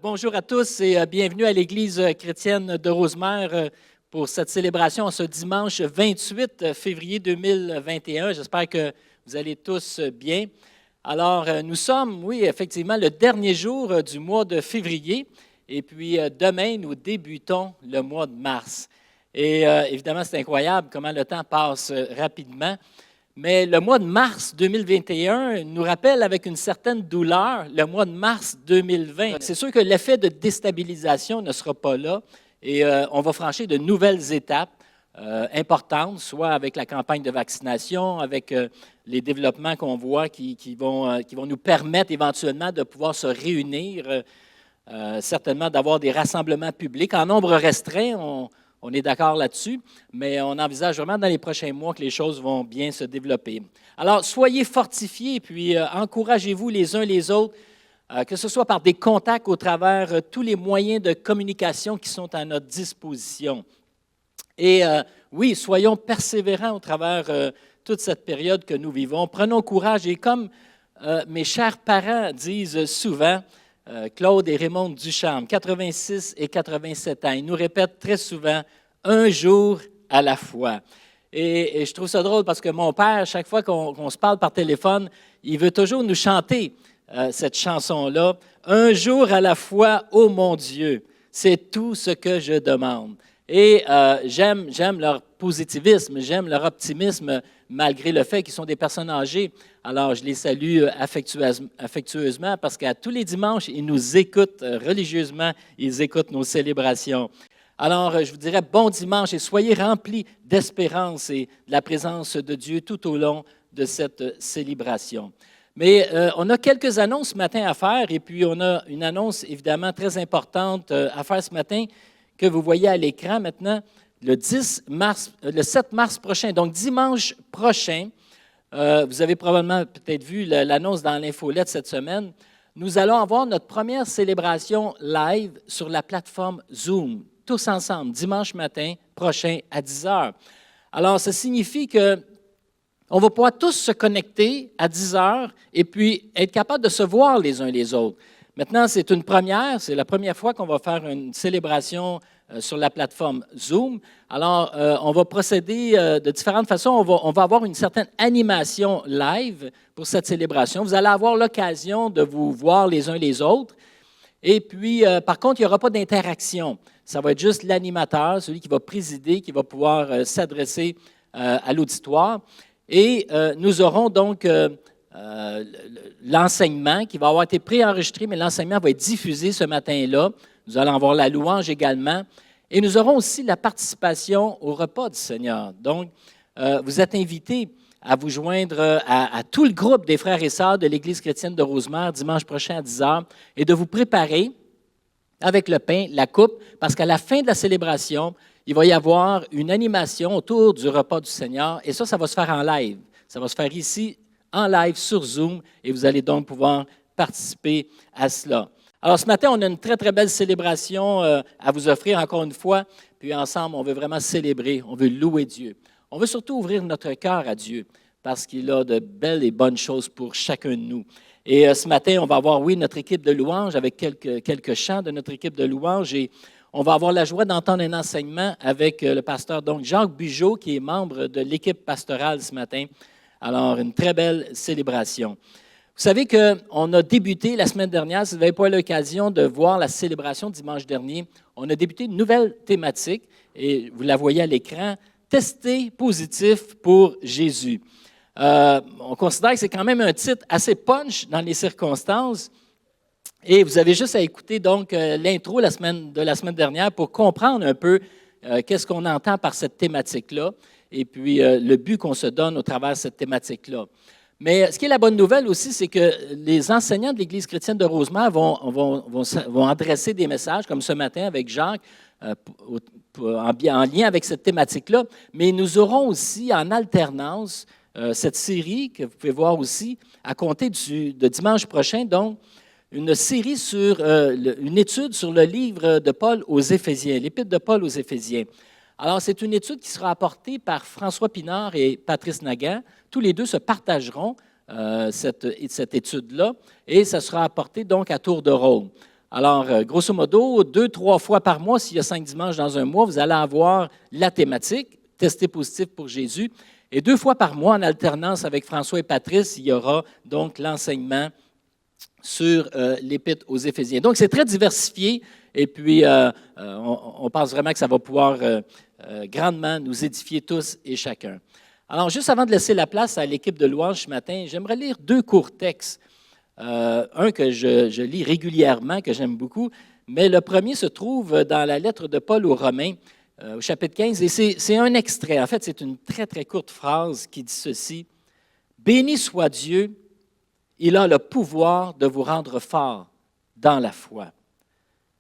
Bonjour à tous et bienvenue à l'Église chrétienne de Rosemère pour cette célébration ce dimanche 28 février 2021. J'espère que vous allez tous bien. Alors, nous sommes, oui, effectivement, le dernier jour du mois de février et puis demain, nous débutons le mois de mars. Et évidemment, c'est incroyable comment le temps passe rapidement. Mais le mois de mars 2021 nous rappelle avec une certaine douleur le mois de mars 2020. C'est sûr que l'effet de déstabilisation ne sera pas là et on va franchir de nouvelles étapes importantes, soit avec la campagne de vaccination, avec les développements qu'on voit qui vont nous permettre éventuellement de pouvoir se réunir, certainement d'avoir des rassemblements publics en nombre restreint. On est d'accord là-dessus, mais on envisage vraiment dans les prochains mois que les choses vont bien se développer. Alors, soyez fortifiés, puis encouragez-vous les uns les autres, que ce soit par des contacts au travers tous les moyens de communication qui sont à notre disposition. Et oui, soyons persévérants au travers toute cette période que nous vivons. Prenons courage et comme mes chers parents disent souvent, Claude et Raymond Ducharme, 86 et 87 ans. Ils nous répètent très souvent « un jour à la fois ». Et je trouve ça drôle parce que mon père, chaque fois qu'on se parle par téléphone, il veut toujours nous chanter cette chanson-là. « Un jour à la fois, ô mon Dieu, c'est tout ce que je demande ». Et j'aime leur positivisme, j'aime leur optimisme, malgré le fait qu'ils sont des personnes âgées. Alors, je les salue affectueusement parce qu'à tous les dimanches, ils nous écoutent religieusement, ils écoutent nos célébrations. Alors, je vous dirais bon dimanche et soyez remplis d'espérance et de la présence de Dieu tout au long de cette célébration. Mais on a quelques annonces ce matin à faire et puis on a une annonce évidemment très importante à faire ce matin que vous voyez à l'écran maintenant, le 7 mars prochain, donc dimanche prochain. Vous avez probablement peut-être vu l'annonce dans l'infolette cette semaine. Nous allons avoir notre première célébration live sur la plateforme Zoom, tous ensemble, dimanche matin prochain à 10 heures. Alors, ça signifie qu'on va pouvoir tous se connecter à 10 heures et puis être capable de se voir les uns les autres. Maintenant, c'est une première, c'est la première fois qu'on va faire une célébration sur la plateforme Zoom. Alors, on va procéder de différentes façons. On va avoir une certaine animation live pour cette célébration. Vous allez avoir l'occasion de vous voir les uns les autres. Et puis, par contre, il n'y aura pas d'interaction. Ça va être juste l'animateur, celui qui va présider, qui va pouvoir s'adresser à l'auditoire. Et nous aurons donc l'enseignement qui va avoir été préenregistré, mais l'enseignement va être diffusé ce matin-là. Nous allons avoir la louange également. Et nous aurons aussi la participation au repas du Seigneur. Donc, vous êtes invités à vous joindre à tout le groupe des frères et sœurs de l'Église chrétienne de Rosemère dimanche prochain à 10 heures et de vous préparer avec le pain, la coupe, parce qu'à la fin de la célébration, il va y avoir une animation autour du repas du Seigneur. Et ça va se faire en live. Ça va se faire ici, en live, sur Zoom, et vous allez donc pouvoir participer à cela. Alors, ce matin, on a une très, très belle célébration à vous offrir, encore une fois. Puis ensemble, on veut vraiment célébrer, on veut louer Dieu. On veut surtout ouvrir notre cœur à Dieu, parce qu'il a de belles et bonnes choses pour chacun de nous. Et ce matin, on va avoir, oui, notre équipe de louange, avec quelques chants de notre équipe de louange, et on va avoir la joie d'entendre un enseignement avec le pasteur donc Jacques Bugeaud, qui est membre de l'équipe pastorale ce matin. Alors, une très belle célébration. Vous savez qu'on a débuté la semaine dernière, si vous n'avez pas eu l'occasion de voir la célébration dimanche dernier, on a débuté une nouvelle thématique, et vous la voyez à l'écran, « Tester positif pour Jésus ». On considère que c'est quand même un titre assez punch dans les circonstances, et vous avez juste à écouter donc l'intro de la semaine dernière pour comprendre un peu qu'est-ce qu'on entend par cette thématique-là, et puis le but qu'on se donne au travers de cette thématique-là. Mais ce qui est la bonne nouvelle aussi, c'est que les enseignants de l'Église chrétienne de Rosemère vont adresser des messages, comme ce matin avec Jacques, en lien avec cette thématique-là. Mais nous aurons aussi en alternance cette série que vous pouvez voir aussi à compter de dimanche prochain, donc une série sur une étude sur le livre de Paul aux Éphésiens, l'Épître de Paul aux Éphésiens. Alors, c'est une étude qui sera apportée par François Pinard et Patrice Nagan. Tous les deux se partageront cette étude-là et ça sera apporté donc à tour de rôle. Alors, grosso modo, 2-3 fois par mois, s'il y a 5 dimanches dans un mois, vous allez avoir la thématique, tester positif pour Jésus. Et 2 fois par mois, en alternance avec François et Patrice, il y aura donc l'enseignement sur l'Épître aux Éphésiens. Donc, c'est très diversifié et puis on pense vraiment que ça va pouvoir grandement nous édifier tous et chacun. Alors, juste avant de laisser la place à l'équipe de louange ce matin, j'aimerais lire 2 courts textes. Un que je lis régulièrement, que j'aime beaucoup, mais le premier se trouve dans la lettre de Paul aux Romains, au chapitre 15, et c'est un extrait. En fait, c'est une très, très courte phrase qui dit ceci. « Béni soit Dieu, il a le pouvoir de vous rendre fort dans la foi. »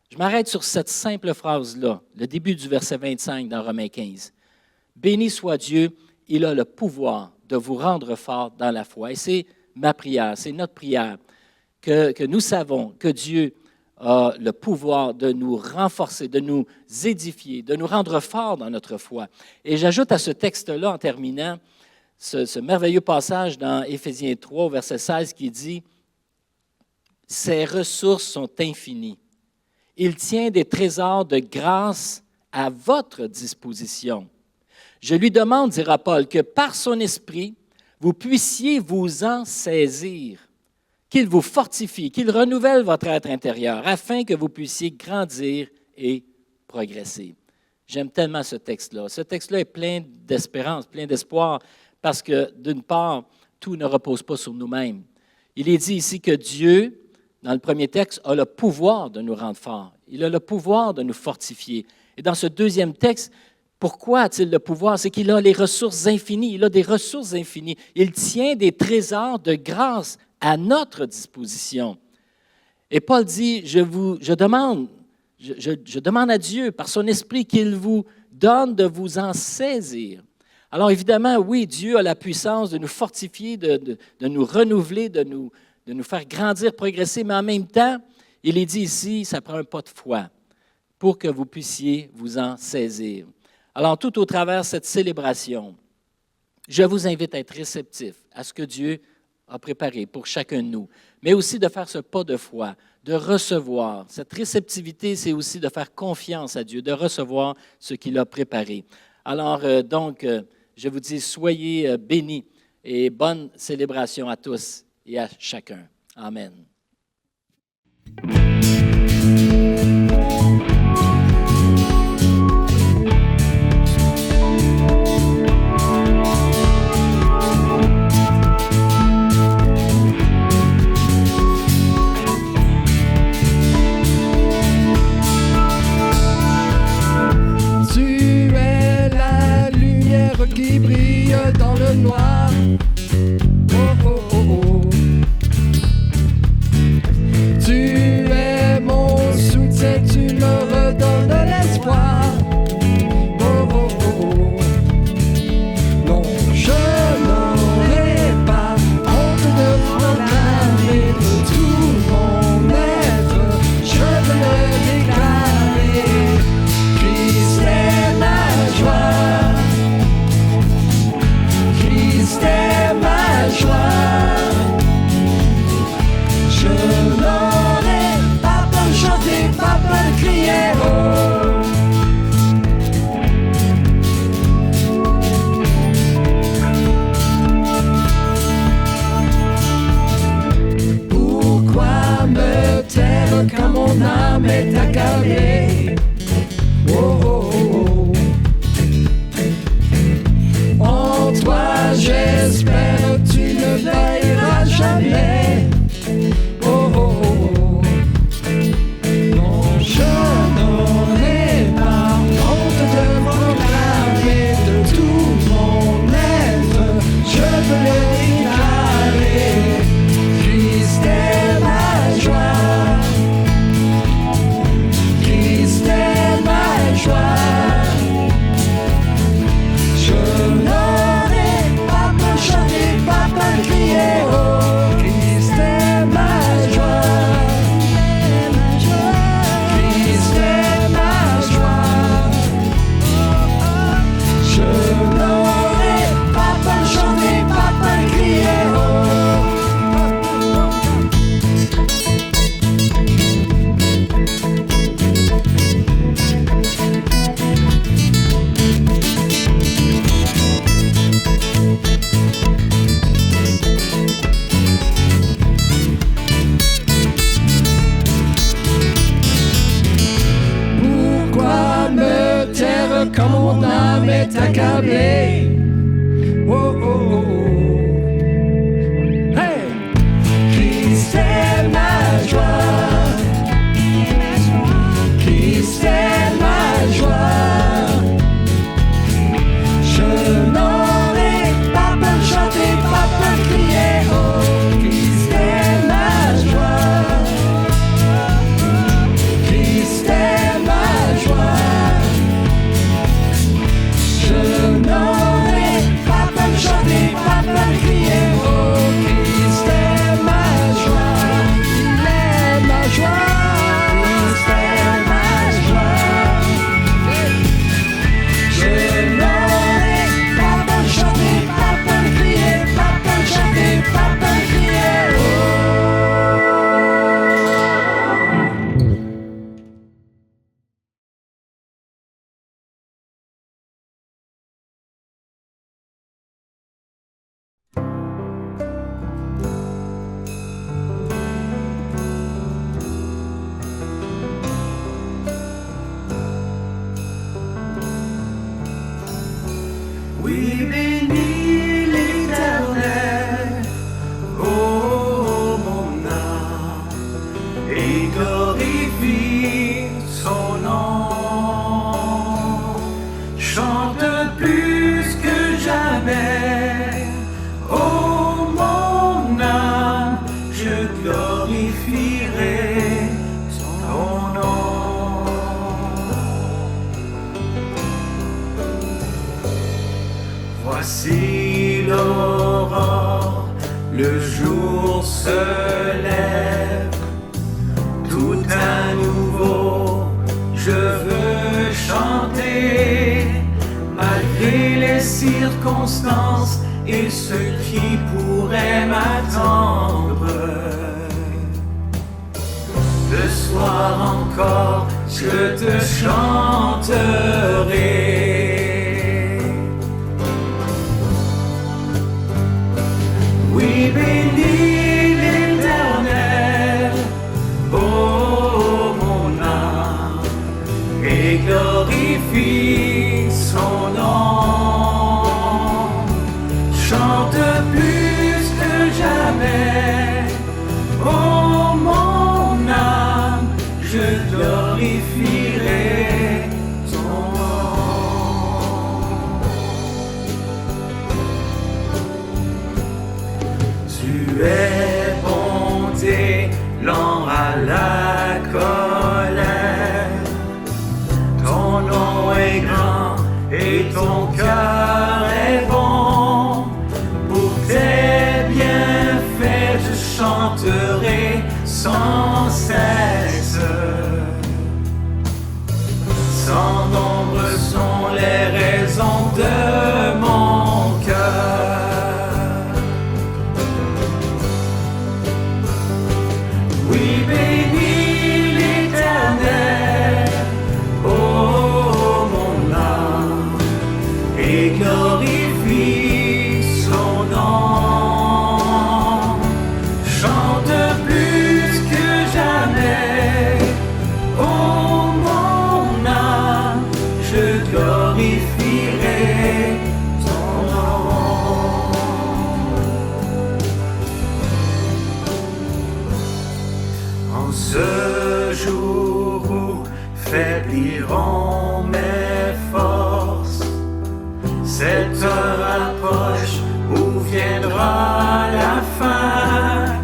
Je m'arrête sur cette simple phrase-là, le début du verset 25 dans Romains 15. « Béni soit Dieu, il a le pouvoir de vous rendre fort dans la foi. » Et c'est ma prière, c'est notre prière, que nous savons que Dieu a le pouvoir de nous renforcer, de nous édifier, de nous rendre forts dans notre foi. Et j'ajoute à ce texte-là, en terminant, ce merveilleux passage dans Éphésiens 3, au verset 16, qui dit « Ses ressources sont infinies. Il tient des trésors de grâce à votre disposition. Je lui demande, dira Paul, que par son esprit, vous puissiez vous en saisir, qu'il vous fortifie, qu'il renouvelle votre être intérieur, afin que vous puissiez grandir et progresser. » J'aime tellement ce texte-là. Ce texte-là est plein d'espérance, plein d'espoir, parce que, d'une part, tout ne repose pas sur nous-mêmes. Il est dit ici que Dieu, dans le premier texte, a le pouvoir de nous rendre forts. Il a le pouvoir de nous fortifier. Et dans ce deuxième texte, pourquoi a-t-il le pouvoir? C'est qu'il a les ressources infinies. Il a des ressources infinies. Il tient des trésors de grâce à notre disposition. Et Paul dit, je demande à Dieu, par son esprit, qu'il vous donne de vous en saisir. Alors évidemment, oui, Dieu a la puissance de nous fortifier, de nous renouveler, de nous faire grandir, progresser, mais en même temps, il est dit ici, ça prend un pas de foi pour que vous puissiez vous en saisir. Alors, tout au travers de cette célébration, je vous invite à être réceptif à ce que Dieu a préparé pour chacun de nous, mais aussi de faire ce pas de foi, de recevoir. Cette réceptivité, c'est aussi de faire confiance à Dieu, de recevoir ce qu'il a préparé. Alors, je vous dis, soyez bénis et bonne célébration à tous et à chacun. Amen. Qui brille dans le noir. Oh, oh, oh, oh. Tu es mon soutien, tu me redonnes de l'espoir. Oh, oh, oh, oh. Non, je n'aurai pas honte de proclamer de tout mon être. Je veux le déclarer. Christ est ma joie. C'était ma joie. Je n'aurais pas peur de chanter, pas peur de crier oh. Pourquoi me taire quand mon âme est accablée? Oh, oh, oh. En toi j'espère, tu ne veilleras jamais. Oh, oh, oh. Non, je n'aurai pas honte de proclamer de tout mon être. Je veux le déclarer. Christ est ma joie. Christ est ma joie. Je n'aurai pas peur de chanter, pas peur de crier, oh, Christ quand mon âme est accablée. Oh, oh, oh, oh. Hey! Christ est ma joie. Christ est ma joie. Je n'aurai pas peur de chanter, pas peur de crier. Oh, Christ est ma joie. Christ est ma joie. Je n'aurai pas peur de chanter, pas peur de crier. Oh, Christ est ma joie. Il est ma joie. Christ est ma joie. Je n'aurai pas peur de chanter, pas peur de crier, pas peur de chanter, pas peur de crier. Oh. Oui, bénis l'Éternel, ô mon âme, et glorifie son nom. Chante plus que jamais, ô mon âme, je glorifierai ton nom. Voici l'aurore, le jour se lève, tout à nouveau, je veux chanter, malgré les circonstances et ce qui pourrait m'attendre. Le soir encore, je te chanterai. Oui, bénis l'Éternel, ô mon âme, et glorifie son nom. Chante plus que jamais, ô mon âme, je glorifierai ton nom. Tu es bonté, lent à la colère. Ton nom est grand et ton cœur est bon. Pour tes bienfaits, je chanterai sans cesse. Sans nombre sont les raisons de mon cœur. Oui, bénis l'Éternel, ô mon âme, et glorifie son nom. Chante plus que jamais, ô mon âme, je glorifierai ton nom. En ce jour où faibliront mes forces, cette heure approche où viendra la fin.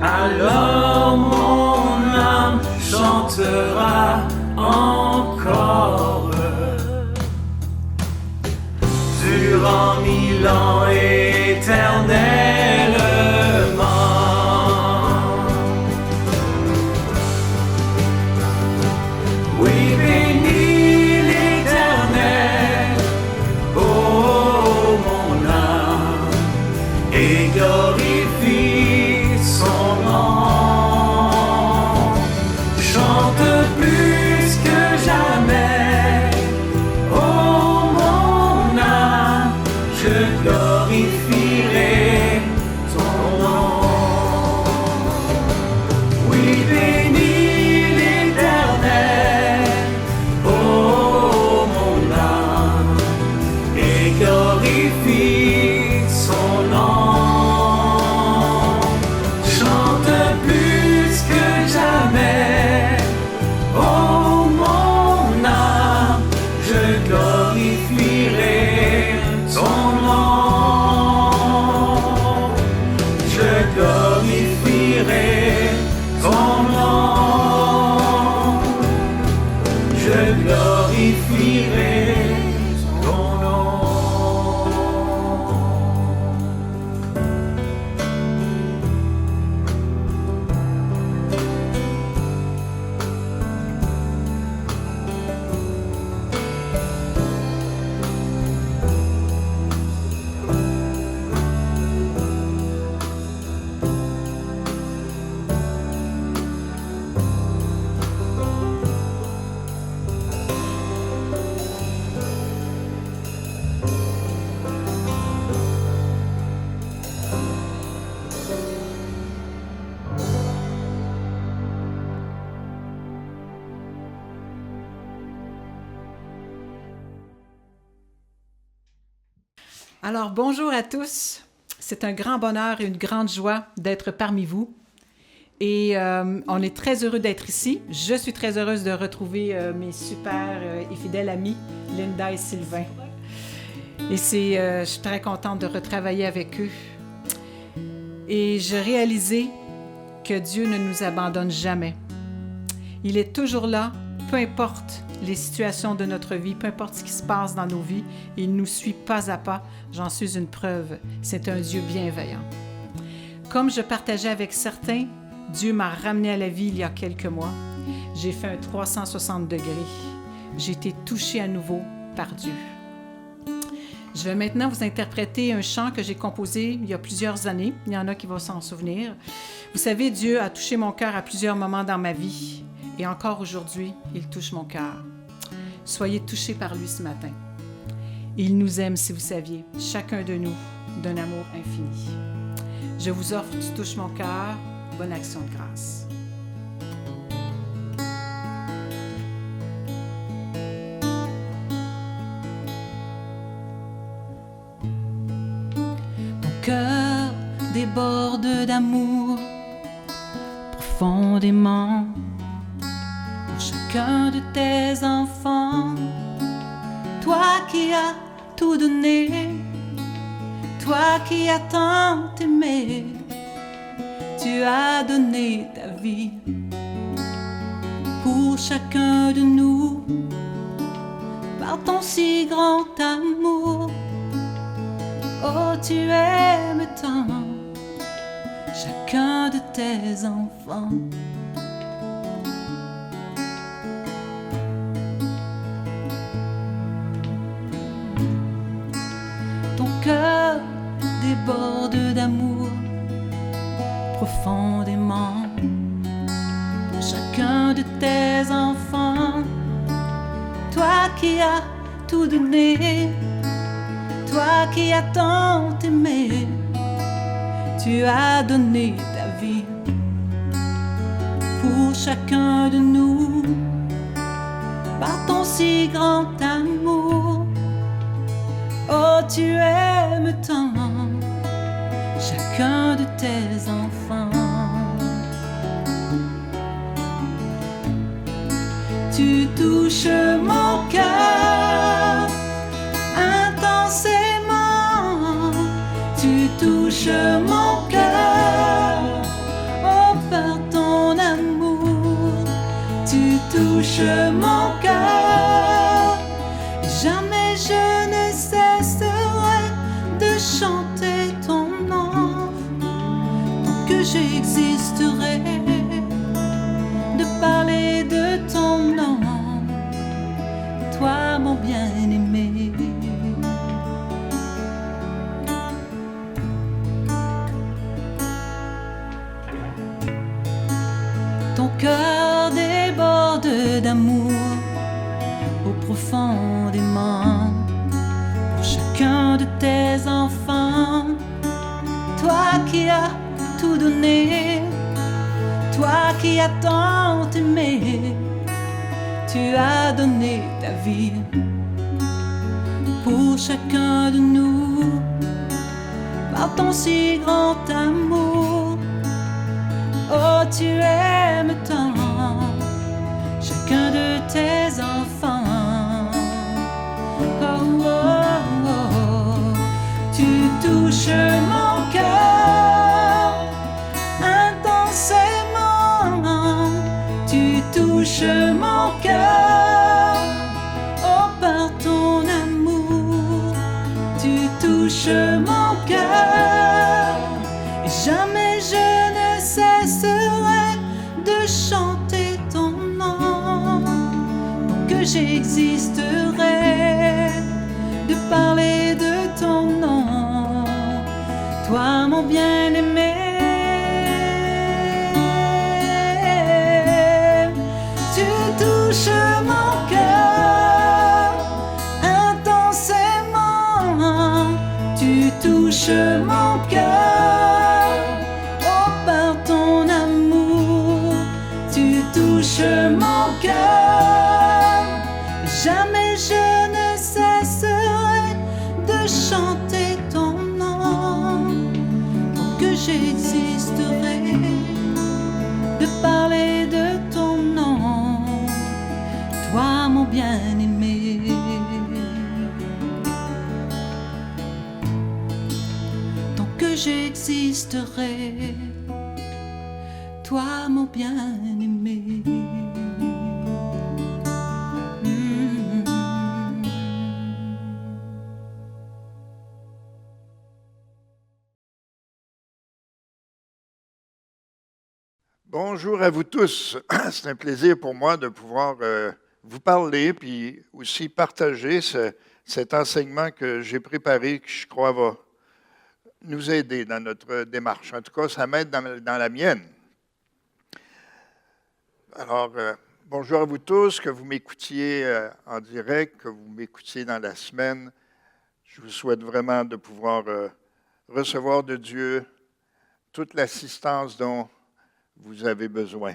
Alors mon âme chantera encore. Durant 1000 ans éternellement. Oui, bénis l'Éternel, ô mon âme, et glorifie son nom. Chante plus que jamais, ô mon âme, je glorifierai je glorifierai ton nom. Alors, bonjour à tous. C'est un grand bonheur et une grande joie d'être parmi vous. Et on est très heureux d'être ici. Je suis très heureuse de retrouver mes super et fidèles amis, Linda et Sylvain. Et je suis très contente de retravailler avec eux. Et je réalisais que Dieu ne nous abandonne jamais. Il est toujours là, peu importe les situations de notre vie, peu importe ce qui se passe dans nos vies, il nous suit pas à pas. J'en suis une preuve. C'est un Dieu bienveillant. Comme je partageais avec certains, Dieu m'a ramené à la vie il y a quelques mois. J'ai fait un 360 degrés. J'ai été touchée à nouveau par Dieu. Je vais maintenant vous interpréter un chant que j'ai composé il y a plusieurs années. Il y en a qui vont s'en souvenir. Vous savez, Dieu a touché mon cœur à plusieurs moments dans ma vie. Et encore aujourd'hui, il touche mon cœur. Soyez touchés par lui ce matin. Il nous aime, si vous saviez, chacun de nous, d'un amour infini. Je vous offre Tu touches mon cœur. Bonne action de grâce. Ton cœur déborde d'amour profondément. Chacun de tes enfants, toi qui as tout donné, toi qui as tant aimé, tu as donné ta vie pour chacun de nous, par ton si grand amour. Oh, tu aimes tant chacun de tes enfants. Ton cœur déborde d'amour profondément pour chacun de tes enfants. Toi qui as tout donné, toi qui as tant aimé, tu as donné ta vie pour chacun de nous, par ton si grand amour. Oh, tu aimes tant chacun de tes enfants. Tu touches mon cœur intensément. Tu touches mon cœur, oh, par ton amour. Tu touches mon cœur. Jamais je ne cesserai de chanter ton nom, tant que j'existerai, de parler de ton nom, toi mon bien-aimé. Ton cœur déborde d'amour profondément pour chacun de tes enfants. Toi qui as tout donné, toi qui as tant aimé, tu as donné ta vie pour chacun de nous, par ton si grand amour. Oh, tu aimes tant chacun de tes enfants. Oh, oh, oh. Tu touches mon cœur intensément. Tu touches mon cœur, j'existerais de parler de ton nom, toi mon bien-aimé. Tu touches mon cœur intensément, tu touches mon cœur, oh par ton amour, tu touches mon cœur. Jamais je ne cesserai de chanter ton nom, tant que j'existerai de parler de ton nom, toi mon bien-aimé. Tant que j'existerai, toi mon bien-aimé. Bonjour à vous tous. C'est un plaisir pour moi de pouvoir vous parler puis aussi partager cet enseignement que j'ai préparé, que je crois va nous aider dans notre démarche. En tout cas, ça m'aide dans la mienne. Alors, bonjour à vous tous, que vous m'écoutiez en direct, que vous m'écoutiez dans la semaine. Je vous souhaite vraiment de pouvoir recevoir de Dieu toute l'assistance dont vous avez besoin.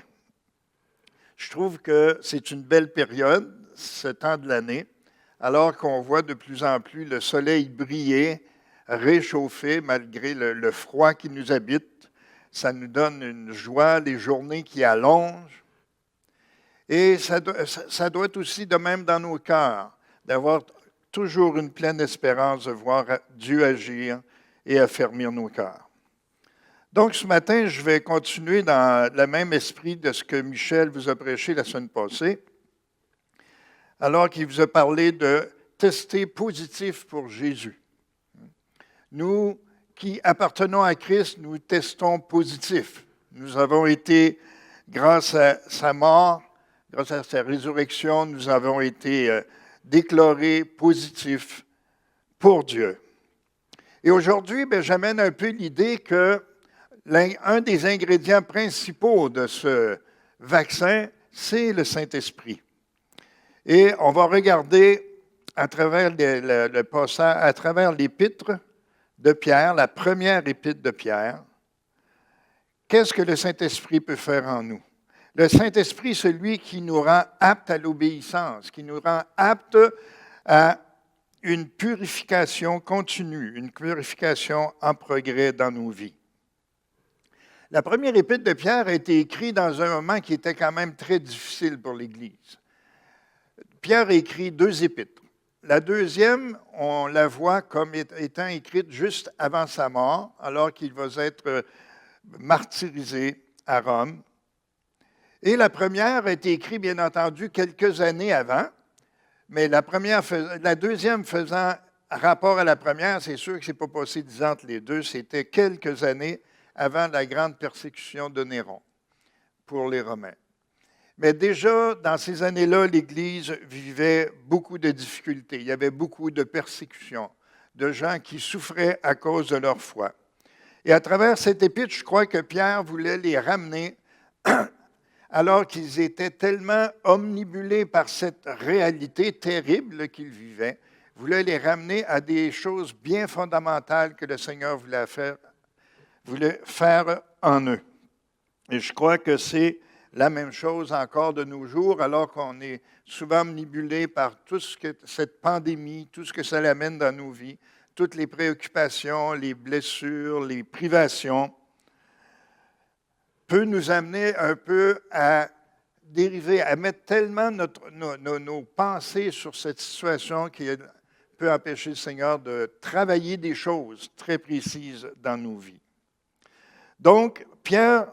Je trouve que c'est une belle période, ce temps de l'année, alors qu'on voit de plus en plus le soleil briller, réchauffer malgré le froid qui nous habite. Ça nous donne une joie, les journées qui allongent. Et ça doit être aussi de même dans nos cœurs, d'avoir toujours une pleine espérance de voir Dieu agir et affermir nos cœurs. Donc, ce matin, je vais continuer dans le même esprit de ce que Michel vous a prêché la semaine passée, alors qu'il vous a parlé de tester positif pour Jésus. Nous qui appartenons à Christ, nous testons positif. Nous avons été, grâce à sa mort, grâce à sa résurrection, nous avons été déclarés positifs pour Dieu. Et aujourd'hui, j'amène un peu l'idée que un des ingrédients principaux de ce vaccin, c'est le Saint-Esprit. Et on va regarder à travers le passage, à travers l'épître de Pierre, la première épître de Pierre, qu'est-ce que le Saint-Esprit peut faire en nous? Le Saint-Esprit, celui qui nous rend aptes à l'obéissance, qui nous rend aptes à une purification continue, une purification en progrès dans nos vies. La première épître de Pierre a été écrite dans un moment qui était quand même très difficile pour l'Église. Pierre a écrit 2 épîtres. La deuxième, on la voit comme étant écrite juste avant sa mort, alors qu'il va être martyrisé à Rome. Et la première a été écrite, bien entendu, quelques années avant, mais la deuxième faisant rapport à la première, c'est sûr que ce n'est pas passé 10 ans entre les deux, c'était quelques années avant la grande persécution de Néron pour les Romains. Mais déjà, dans ces années-là, l'Église vivait beaucoup de difficultés. Il y avait beaucoup de persécutions, de gens qui souffraient à cause de leur foi. Et à travers cette épître, je crois que Pierre voulait les ramener, alors qu'ils étaient tellement omnibulés par cette réalité terrible qu'ils vivaient, voulait les ramener à des choses bien fondamentales que le Seigneur voulait faire en eux. Et je crois que c'est la même chose encore de nos jours, alors qu'on est souvent omnibulé par tout ce que cette pandémie, tout ce que ça amène dans nos vies, toutes les préoccupations, les blessures, les privations, peut nous amener un peu à dériver, à mettre tellement nos pensées sur cette situation qui peut empêcher le Seigneur de travailler des choses très précises dans nos vies. Donc, Pierre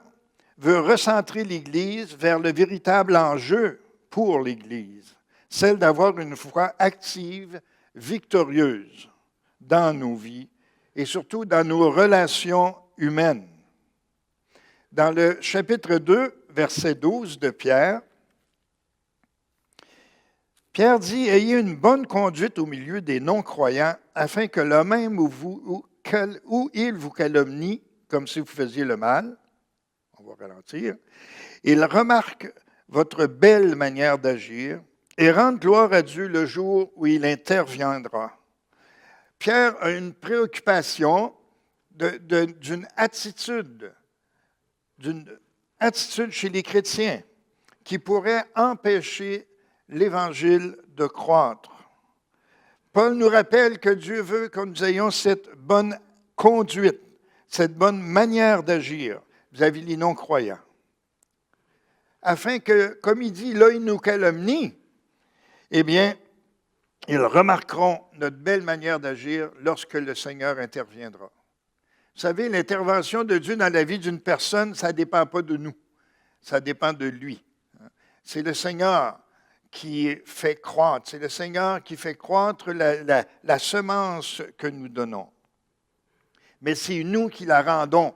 veut recentrer l'Église vers le véritable enjeu pour l'Église, celle d'avoir une foi active, victorieuse dans nos vies et surtout dans nos relations humaines. Dans le chapitre 2, verset 12 de Pierre Pierre dit, ayez une bonne conduite au milieu des non-croyants, afin que le même où il vous calomnie, comme si vous faisiez le mal, on va ralentir, il remarque votre belle manière d'agir et rende gloire à Dieu le jour où il interviendra. Pierre a une préoccupation d'une attitude chez les chrétiens qui pourrait empêcher l'Évangile de croître. Paul nous rappelle que Dieu veut que nous ayons cette bonne conduite, cette bonne manière d'agir vis-à-vis des non-croyants. Afin que, comme il dit, là, ils nous calomnient, eh bien, ils remarqueront notre belle manière d'agir lorsque le Seigneur interviendra. Vous savez, l'intervention de Dieu dans la vie d'une personne, ça ne dépend pas de nous, ça dépend de lui. C'est le Seigneur qui fait croître, c'est le Seigneur qui fait croître la semence que nous donnons. Mais c'est nous qui la rendons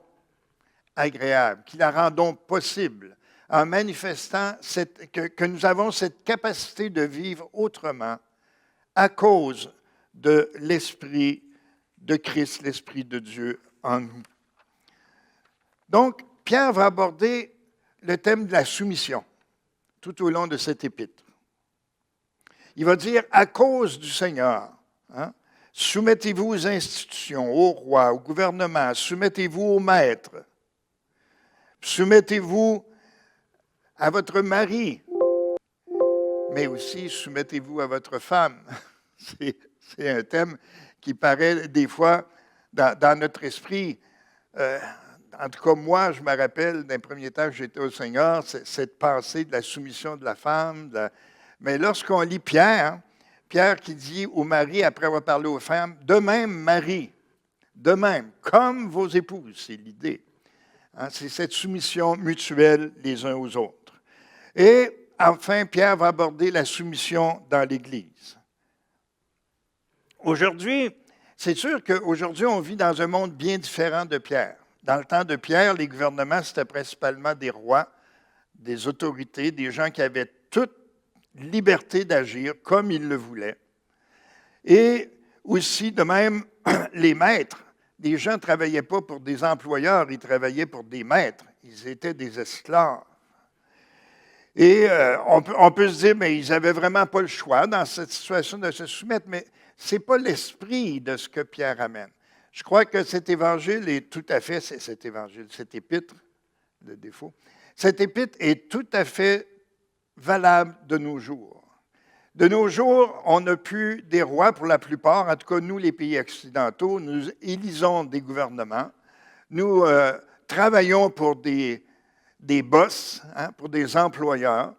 agréable, qui la rendons possible, en manifestant que nous avons cette capacité de vivre autrement à cause de l'Esprit de Christ, l'Esprit de Dieu en nous. Donc, Pierre va aborder le thème de la soumission tout au long de cet épître. Il va dire, à cause du Seigneur, soumettez-vous aux institutions, au roi, au gouvernement, soumettez-vous au maître, soumettez-vous à votre mari, mais aussi soumettez-vous à votre femme. C'est un thème qui paraît des fois dans notre esprit. En tout cas, moi, je me rappelle d'un premier temps que j'étais au Seigneur, cette pensée de la soumission de la femme. Mais lorsqu'on lit Pierre qui dit au mari, après avoir parlé aux femmes, de même, Marie, de même, comme vos épouses, c'est l'idée. C'est cette soumission mutuelle les uns aux autres. Et enfin, Pierre va aborder la soumission dans l'Église. Aujourd'hui, c'est sûr qu'aujourd'hui, on vit dans un monde bien différent de Pierre. Dans le temps de Pierre, les gouvernements, c'était principalement des rois, des autorités, des gens qui avaient toute liberté d'agir comme ils le voulaient. Et aussi, de même, les maîtres. Les gens ne travaillaient pas pour des employeurs, ils travaillaient pour des maîtres. Ils étaient des esclaves. Et on peut se dire, mais ils n'avaient vraiment pas le choix dans cette situation de se soumettre, mais ce n'est pas l'esprit de ce que Pierre amène. Je crois que cet évangile est tout à fait, cet épître, le défaut, cet épître est tout à fait valable de nos jours. De nos jours, on n'a plus des rois pour la plupart, en tout cas nous, les pays occidentaux, nous élisons des gouvernements, nous travaillons pour des boss, pour des employeurs,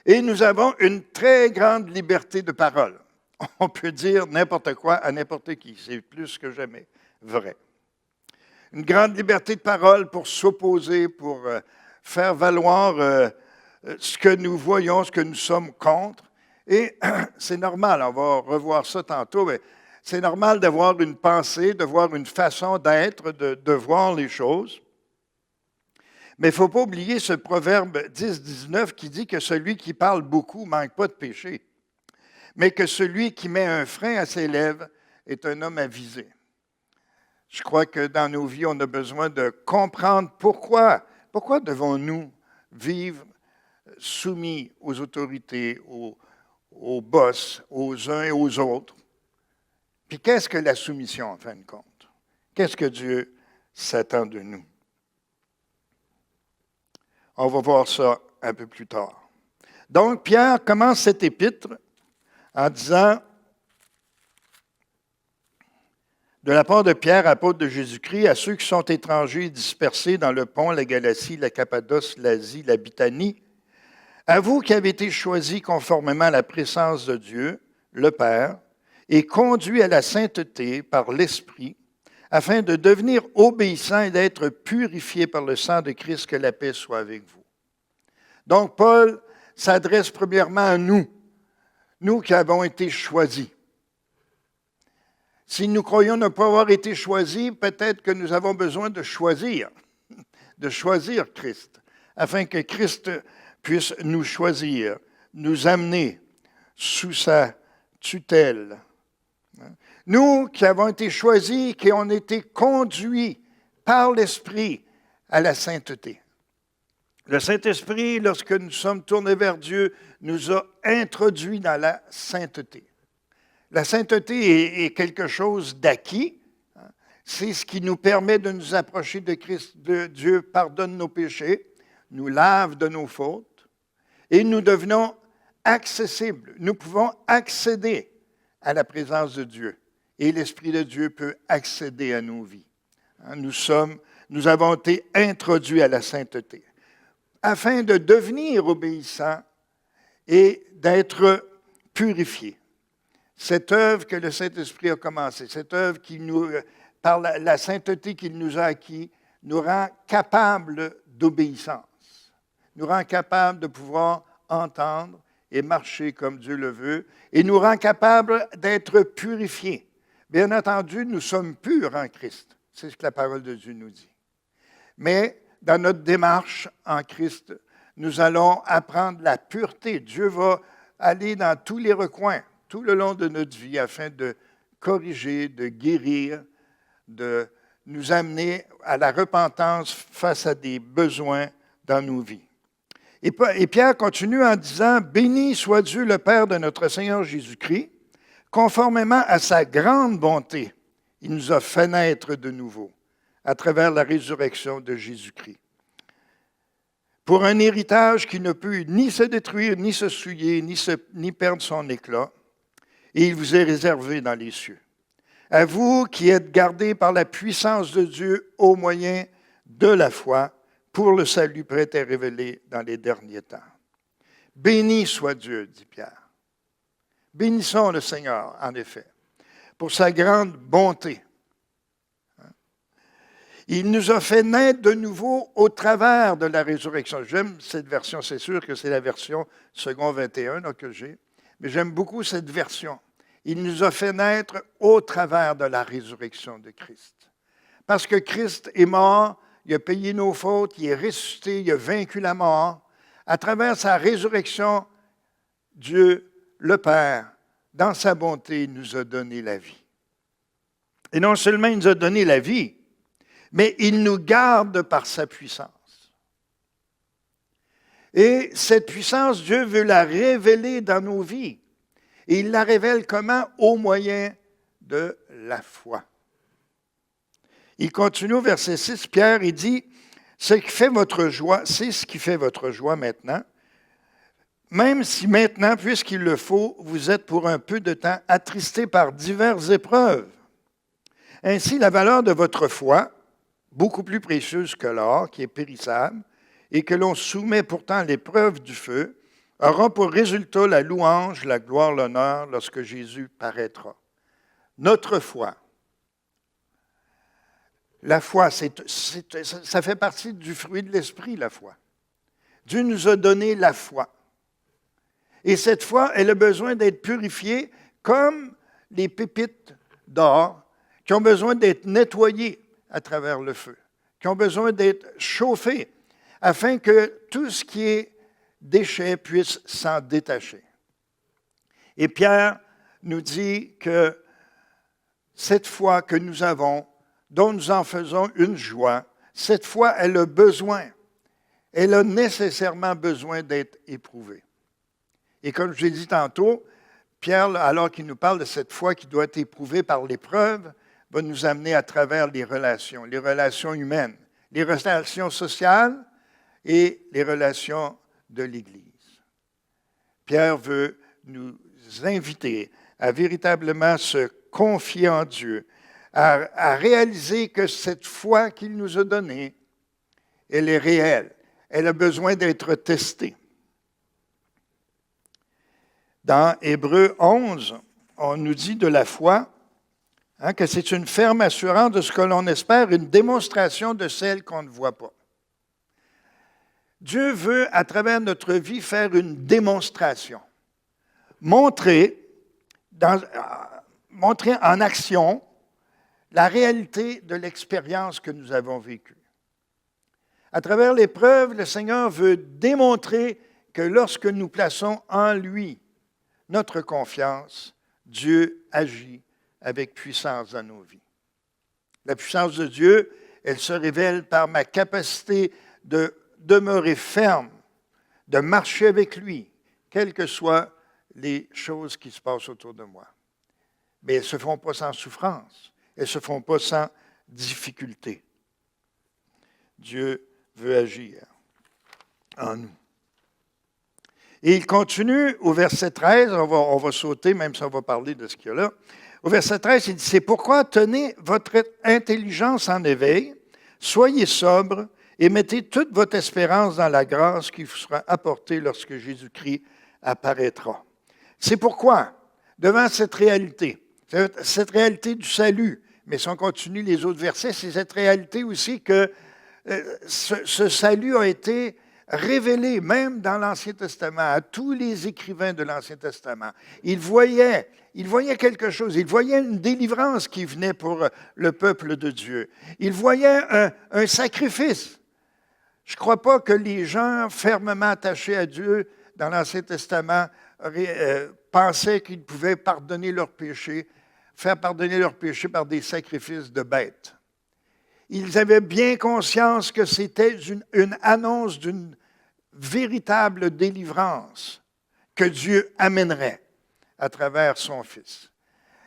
et nous avons une très grande liberté de parole. On peut dire n'importe quoi à n'importe qui, c'est plus que jamais vrai. Une grande liberté de parole pour s'opposer, pour faire valoir ce que nous voyons, ce que nous sommes contre. Et c'est normal, on va revoir ça tantôt, mais c'est normal d'avoir une pensée, d'avoir une façon d'être, de voir les choses. Mais il ne faut pas oublier ce proverbe 10-19 qui dit que celui qui parle beaucoup ne manque pas de péché, mais que celui qui met un frein à ses lèvres est un homme avisé. Je crois que dans nos vies, on a besoin de comprendre pourquoi devons-nous vivre soumis aux autorités, aux boss, aux uns et aux autres. Puis qu'est-ce que la soumission, en fin de compte? Qu'est-ce que Dieu s'attend de nous? On va voir ça un peu plus tard. Donc, Pierre commence cet épître en disant, de la part de Pierre, apôtre de Jésus-Christ, à ceux qui sont étrangers et dispersés dans le Pont, la Galatie, la Cappadoce, l'Asie, la Bithynie, à vous qui avez été choisis conformément à la présence de Dieu, le Père, et conduits à la sainteté par l'Esprit, afin de devenir obéissants et d'être purifiés par le sang de Christ, que la paix soit avec vous. Donc, Paul s'adresse premièrement à nous qui avons été choisis. Si nous croyons ne pas avoir été choisis, peut-être que nous avons besoin de choisir Christ, afin que Christ puisse nous choisir, nous amener sous sa tutelle. Nous qui avons été choisis, qui ont été conduits par l'Esprit à la sainteté. Le Saint-Esprit, lorsque nous sommes tournés vers Dieu, nous a introduits dans la sainteté. La sainteté est quelque chose d'acquis. C'est ce qui nous permet de nous approcher de Christ. Dieu pardonne nos péchés, nous lave de nos fautes et nous devenons accessibles. Nous pouvons accéder à la présence de Dieu et l'Esprit de Dieu peut accéder à nos vies. Nous avons été introduits à la sainteté afin de devenir obéissants et d'être purifiés. Cette œuvre que le Saint-Esprit a commencée, cette œuvre qui nous, par la sainteté qu'il nous a acquis, nous rend capables d'obéissance, nous rend capables de pouvoir entendre et marcher comme Dieu le veut, et nous rend capables d'être purifiés. Bien entendu, nous sommes purs en Christ, c'est ce que la parole de Dieu nous dit. Mais dans notre démarche en Christ, nous allons apprendre la pureté. Dieu va aller dans tous les recoins, tout le long de notre vie, afin de corriger, de guérir, de nous amener à la repentance face à des besoins dans nos vies. Et Pierre continue en disant, « Béni soit Dieu le Père de notre Seigneur Jésus-Christ, conformément à sa grande bonté, il nous a fait naître de nouveau à travers la résurrection de Jésus-Christ, pour un héritage qui ne peut ni se détruire, ni se souiller, ni perdre son éclat, et il vous est réservé dans les cieux. À vous qui êtes gardés par la puissance de Dieu au moyen de la foi, pour le salut prêt à révéler dans les derniers temps. » Béni soit Dieu, dit Pierre. Bénissons le Seigneur, en effet, pour sa grande bonté. Il nous a fait naître de nouveau au travers de la résurrection. J'aime cette version, c'est sûr que c'est la version second 21 là, que j'ai, mais j'aime beaucoup cette version. Il nous a fait naître au travers de la résurrection de Christ. Parce que Christ est mort, il a payé nos fautes, il est ressuscité, il a vaincu la mort. À travers sa résurrection, Dieu, le Père, dans sa bonté, nous a donné la vie. Et non seulement il nous a donné la vie, mais il nous garde par sa puissance. Et cette puissance, Dieu veut la révéler dans nos vies. Et il la révèle comment? Au moyen de la foi. Il continue au verset 6, Pierre, il dit, c'est ce qui fait votre joie maintenant, même si maintenant, puisqu'il le faut, vous êtes pour un peu de temps attristés par diverses épreuves. Ainsi, la valeur de votre foi, beaucoup plus précieuse que l'or, qui est périssable, et que l'on soumet pourtant à l'épreuve du feu, aura pour résultat la louange, la gloire, l'honneur, lorsque Jésus paraîtra. Notre foi, la foi, ça fait partie du fruit de l'esprit, la foi. Dieu nous a donné la foi. Et cette foi, elle a besoin d'être purifiée comme les pépites d'or qui ont besoin d'être nettoyées à travers le feu, qui ont besoin d'être chauffées afin que tout ce qui est déchet puisse s'en détacher. Et Pierre nous dit que cette foi que nous avons, dont nous en faisons une joie, cette foi, elle a nécessairement besoin d'être éprouvée. Et comme je l'ai dit tantôt, Pierre, alors qu'il nous parle de cette foi qui doit être éprouvée par l'épreuve, va nous amener à travers les relations humaines, les relations sociales et les relations de l'Église. Pierre veut nous inviter à véritablement se confier en Dieu, à réaliser que cette foi qu'il nous a donnée, elle est réelle. Elle a besoin d'être testée. Dans Hébreux 11, on nous dit de la foi que c'est une ferme assurance de ce que l'on espère, une démonstration de celle qu'on ne voit pas. Dieu veut, à travers notre vie, faire une démonstration. Montrer en action la réalité de l'expérience que nous avons vécue. À travers l'épreuve, le Seigneur veut démontrer que lorsque nous plaçons en lui notre confiance, Dieu agit avec puissance dans nos vies. La puissance de Dieu, elle se révèle par ma capacité de demeurer ferme, de marcher avec lui, quelles que soient les choses qui se passent autour de moi. Mais elles ne se font pas sans souffrance, elles ne se font pas sans difficulté. Dieu veut agir en nous. Et il continue au verset 13, on va sauter, même si on va parler de ce qu'il y a là. Au verset 13, il dit, « C'est pourquoi tenez votre intelligence en éveil, soyez sobre et mettez toute votre espérance dans la grâce qui vous sera apportée lorsque Jésus-Christ apparaîtra. » C'est pourquoi, devant cette réalité du salut, mais si on continue les autres versets, c'est cette réalité aussi que ce salut a été révélé même dans l'Ancien Testament, à tous les écrivains de l'Ancien Testament. Ils voyaient quelque chose, ils voyaient une délivrance qui venait pour le peuple de Dieu. Ils voyaient un sacrifice. Je ne crois pas que les gens fermement attachés à Dieu dans l'Ancien Testament pensaient qu'ils pouvaient pardonner leurs péchés, faire pardonner leurs péchés par des sacrifices de bêtes. Ils avaient bien conscience que c'était une annonce d'une véritable délivrance que Dieu amènerait à travers son Fils.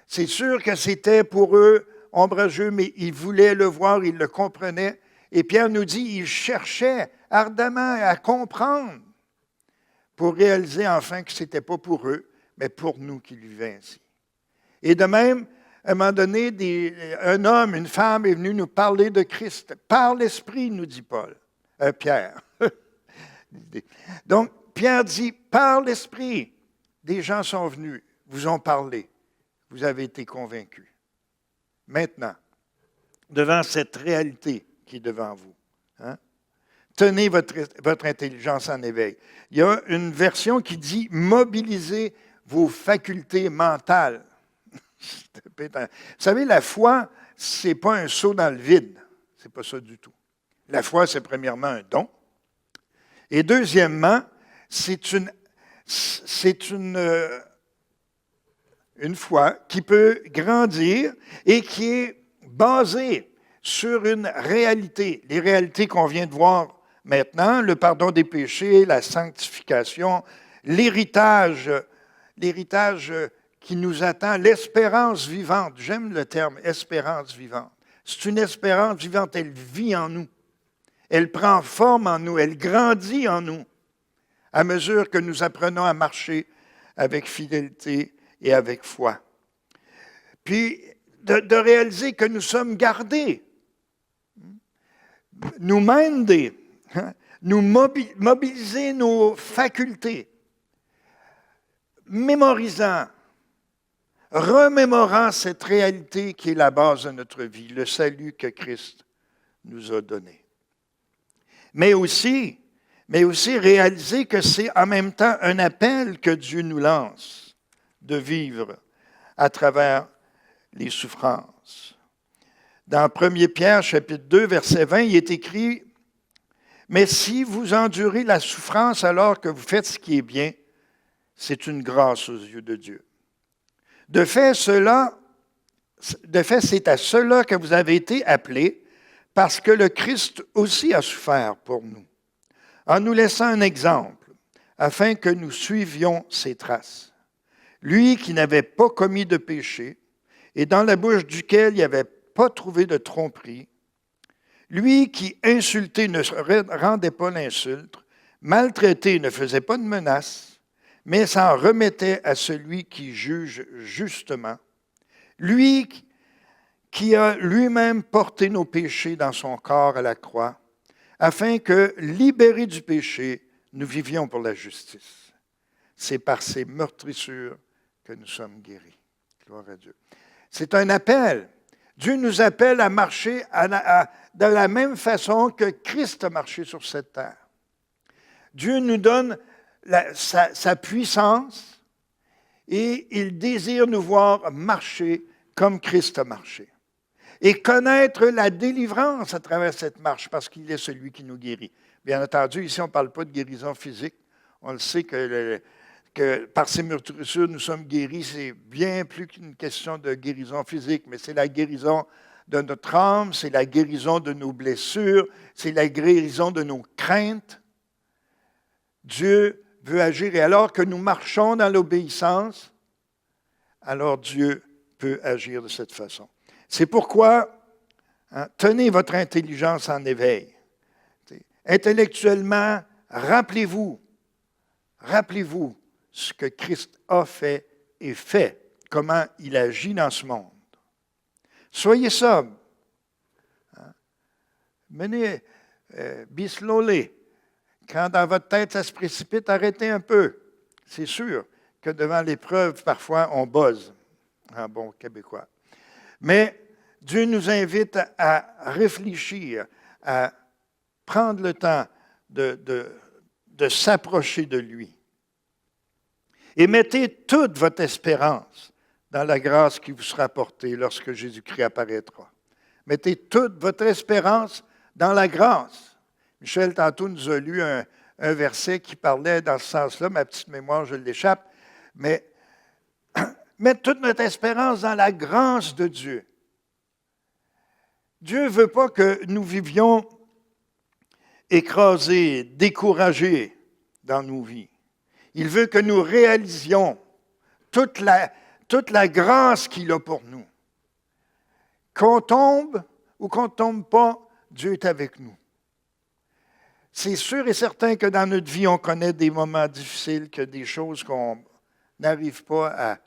C'est sûr que c'était pour eux ombrageux, mais ils voulaient le voir, ils le comprenaient. Et Pierre nous dit, ils cherchaient ardemment à comprendre pour réaliser enfin que ce n'était pas pour eux, mais pour nous qu'ils vivaient ainsi. Et de même, à un moment donné, un homme, une femme est venu nous parler de Christ. Par l'Esprit, nous dit Pierre. Donc, Pierre dit, par l'Esprit, des gens sont venus, vous ont parlé, vous avez été convaincus. Maintenant, devant cette réalité qui est devant vous, tenez votre intelligence en éveil. Il y a une version qui dit, mobilisez vos facultés mentales. Vous savez, la foi, ce n'est pas un saut dans le vide. Ce n'est pas ça du tout. La foi, c'est premièrement un don. Et deuxièmement, c'est une foi qui peut grandir et qui est basée sur une réalité. Les réalités qu'on vient de voir maintenant, le pardon des péchés, la sanctification, l'héritage qui nous attend, l'espérance vivante. J'aime le terme espérance vivante. C'est une espérance vivante, elle vit en nous. Elle prend forme en nous, elle grandit en nous à mesure que nous apprenons à marcher avec fidélité et avec foi. Puis, de réaliser que nous sommes gardés, nous mender, nous mobiliser nos facultés, mémorisant, remémorant cette réalité qui est la base de notre vie, le salut que Christ nous a donné. Mais aussi réaliser que c'est en même temps un appel que Dieu nous lance de vivre à travers les souffrances. Dans 1 Pierre, chapitre 2, verset 20, il est écrit « Mais si vous endurez la souffrance alors que vous faites ce qui est bien, c'est une grâce aux yeux de Dieu. » De fait, c'est à cela que vous avez été appelés, parce que le Christ aussi a souffert pour nous, en nous laissant un exemple, afin que nous suivions ses traces. Lui qui n'avait pas commis de péché, et dans la bouche duquel il n'y avait pas trouvé de tromperie, lui qui insulté ne rendait pas l'insulte, maltraité ne faisait pas de menace, mais s'en remettait à celui qui juge justement, lui qui a lui-même porté nos péchés dans son corps à la croix, afin que, libérés du péché, nous vivions pour la justice. C'est par ces meurtrissures que nous sommes guéris. Gloire à Dieu. C'est un appel. Dieu nous appelle à marcher de la même façon que Christ a marché sur cette terre. Dieu nous donne sa puissance et il désire nous voir marcher comme Christ a marché. Et connaître la délivrance à travers cette marche, parce qu'il est celui qui nous guérit. Bien entendu, ici, on ne parle pas de guérison physique. On le sait que que par ses meurtrissures, nous sommes guéris, c'est bien plus qu'une question de guérison physique, mais c'est la guérison de notre âme, c'est la guérison de nos blessures, c'est la guérison de nos craintes. Dieu veut agir. Et alors que nous marchons dans l'obéissance, alors Dieu peut agir de cette façon. C'est pourquoi, tenez votre intelligence en éveil. Intellectuellement, rappelez-vous ce que Christ a fait et fait, comment il agit dans ce monde. Soyez sobre. Menez, be slowly. Quand dans votre tête ça se précipite, arrêtez un peu. C'est sûr que devant l'épreuve, parfois, on buzz, en bon québécois. Mais Dieu nous invite à réfléchir, à prendre le temps de s'approcher de lui. Et mettez toute votre espérance dans la grâce qui vous sera apportée lorsque Jésus-Christ apparaîtra. Mettez toute votre espérance dans la grâce. Michel, tantôt, nous a lu un verset qui parlait dans ce sens-là. Ma petite mémoire, je l'échappe. Mais mettre toute notre espérance dans la grâce de Dieu. Dieu ne veut pas que nous vivions écrasés, découragés dans nos vies. Il veut que nous réalisions toute la grâce qu'il a pour nous. Qu'on tombe ou qu'on ne tombe pas, Dieu est avec nous. C'est sûr et certain que dans notre vie, on connaît des moments difficiles, que des choses qu'on n'arrive pas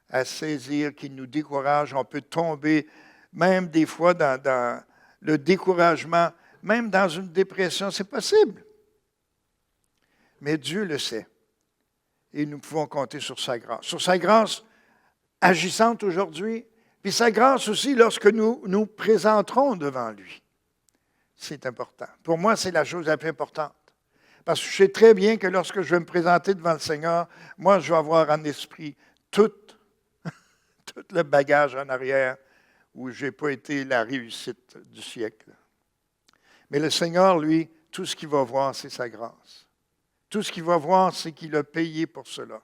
à saisir, qui nous découragent. On peut tomber même des fois dans le découragement, même dans une dépression. C'est possible. Mais Dieu le sait. Et nous pouvons compter sur sa grâce. Sur sa grâce agissante aujourd'hui, puis sa grâce aussi lorsque nous nous présenterons devant lui. C'est important. Pour moi, c'est la chose la plus importante. Parce que je sais très bien que lorsque je vais me présenter devant le Seigneur, moi, je vais avoir en esprit tout le bagage en arrière où je n'ai pas été la réussite du siècle. Mais le Seigneur, lui, tout ce qu'il va voir, c'est sa grâce. Tout ce qu'il va voir, c'est qu'il a payé pour cela.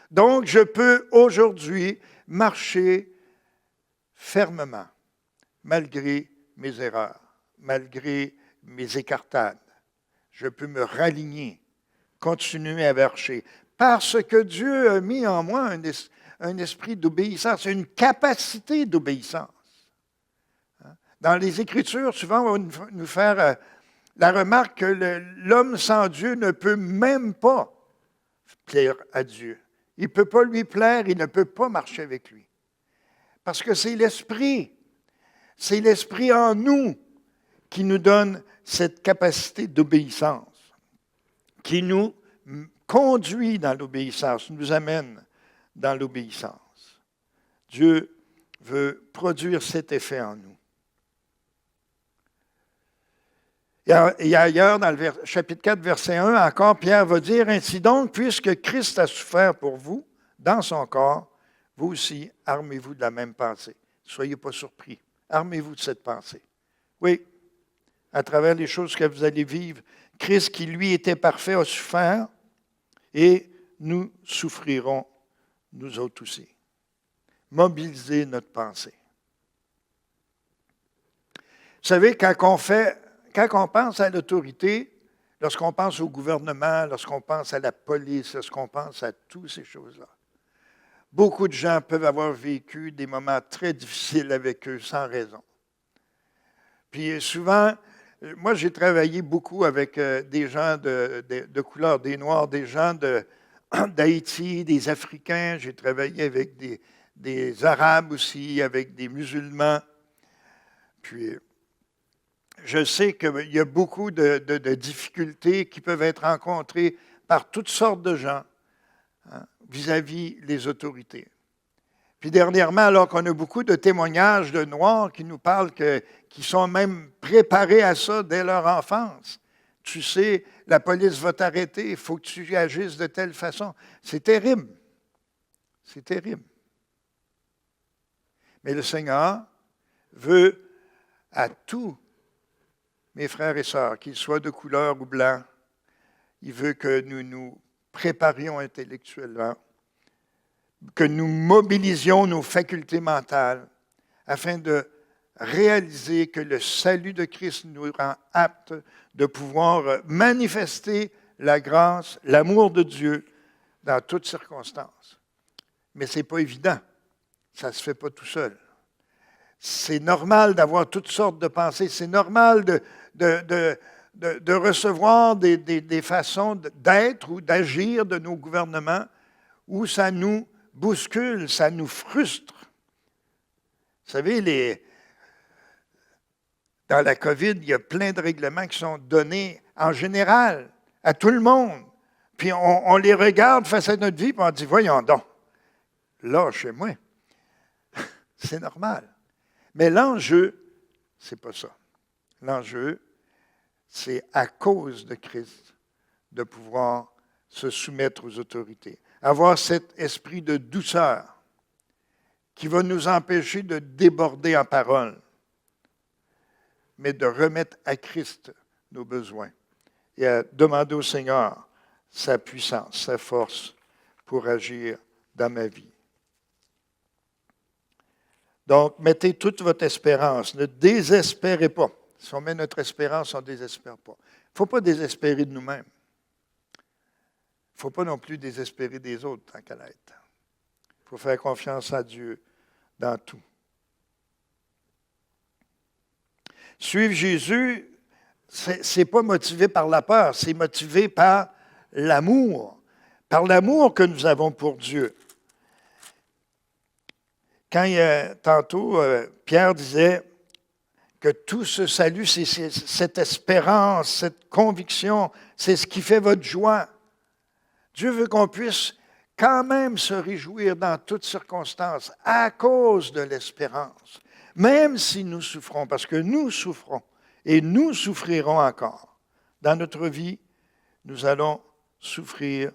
Donc, je peux aujourd'hui marcher fermement, malgré mes erreurs, malgré mes écartades. Je peux me raligner, continuer à marcher, parce que Dieu a mis en moi un esprit d'obéissance, une capacité d'obéissance. Dans les Écritures, souvent, on va nous faire la remarque que l'homme sans Dieu ne peut même pas plaire à Dieu. Il ne peut pas lui plaire, il ne peut pas marcher avec lui. Parce que c'est l'Esprit en nous qui nous donne cette capacité d'obéissance, qui nous conduit dans l'obéissance, nous amène dans l'obéissance. Dieu veut produire cet effet en nous. Et ailleurs, dans le chapitre 4, verset 1, encore, Pierre va dire, « Ainsi donc, puisque Christ a souffert pour vous, dans son corps, vous aussi, armez-vous de la même pensée. » Ne soyez pas surpris. Armez-vous de cette pensée. Oui, à travers les choses que vous allez vivre, Christ, qui lui était parfait, a souffert, et nous souffrirons, nous autres aussi. Mobiliser notre pensée. Vous savez, quand on pense à l'autorité, lorsqu'on pense au gouvernement, lorsqu'on pense à la police, lorsqu'on pense à toutes ces choses-là, beaucoup de gens peuvent avoir vécu des moments très difficiles avec eux sans raison. Puis souvent, moi j'ai travaillé beaucoup avec des gens de couleur, des Noirs, des gens d'Haïti, des Africains, j'ai travaillé avec des Arabes aussi, avec des musulmans. Puis je sais qu'il y a beaucoup de difficultés qui peuvent être rencontrées par toutes sortes de gens vis-à-vis les autorités. Puis dernièrement, alors qu'on a beaucoup de témoignages de Noirs qui nous parlent qu'ils sont même préparés à ça dès leur enfance. Tu sais, la police va t'arrêter, il faut que tu agisses de telle façon. C'est terrible. C'est terrible. Mais le Seigneur veut à tous mes frères et sœurs, qu'ils soient de couleur ou blanc, il veut que nous nous préparions intellectuellement, que nous mobilisions nos facultés mentales afin de réaliser que le salut de Christ nous rend aptes de pouvoir manifester la grâce, l'amour de Dieu dans toutes circonstances. Mais ce n'est pas évident. Ça ne se fait pas tout seul. C'est normal d'avoir toutes sortes de pensées. C'est normal de recevoir des façons d'être ou d'agir de nos gouvernements où ça nous bouscule, ça nous frustre. Vous savez, dans la COVID, il y a plein de règlements qui sont donnés en général à tout le monde. Puis on les regarde face à notre vie et on dit, voyons donc, là, chez moi, c'est normal. Mais l'enjeu, c'est pas ça. L'enjeu, c'est à cause de Christ de pouvoir se soumettre aux autorités. Avoir cet esprit de douceur qui va nous empêcher de déborder en paroles, mais de remettre à Christ nos besoins et à demander au Seigneur sa puissance, sa force pour agir dans ma vie. Donc, mettez toute votre espérance. Ne désespérez pas. Si on met notre espérance, on ne désespère pas. Il ne faut pas désespérer de nous-mêmes. Il ne faut pas non plus désespérer des autres, tant qu'à l'être. Il faut faire confiance à Dieu dans tout. Suivre Jésus, ce n'est pas motivé par la peur, c'est motivé par l'amour que nous avons pour Dieu. Quand tantôt, Pierre disait que tout ce salut, c'est cette espérance, cette conviction, c'est ce qui fait votre joie. Dieu veut qu'on puisse quand même se réjouir dans toutes circonstances à cause de l'espérance, même si nous souffrons, parce que nous souffrons et nous souffrirons encore. Dans notre vie, nous allons souffrir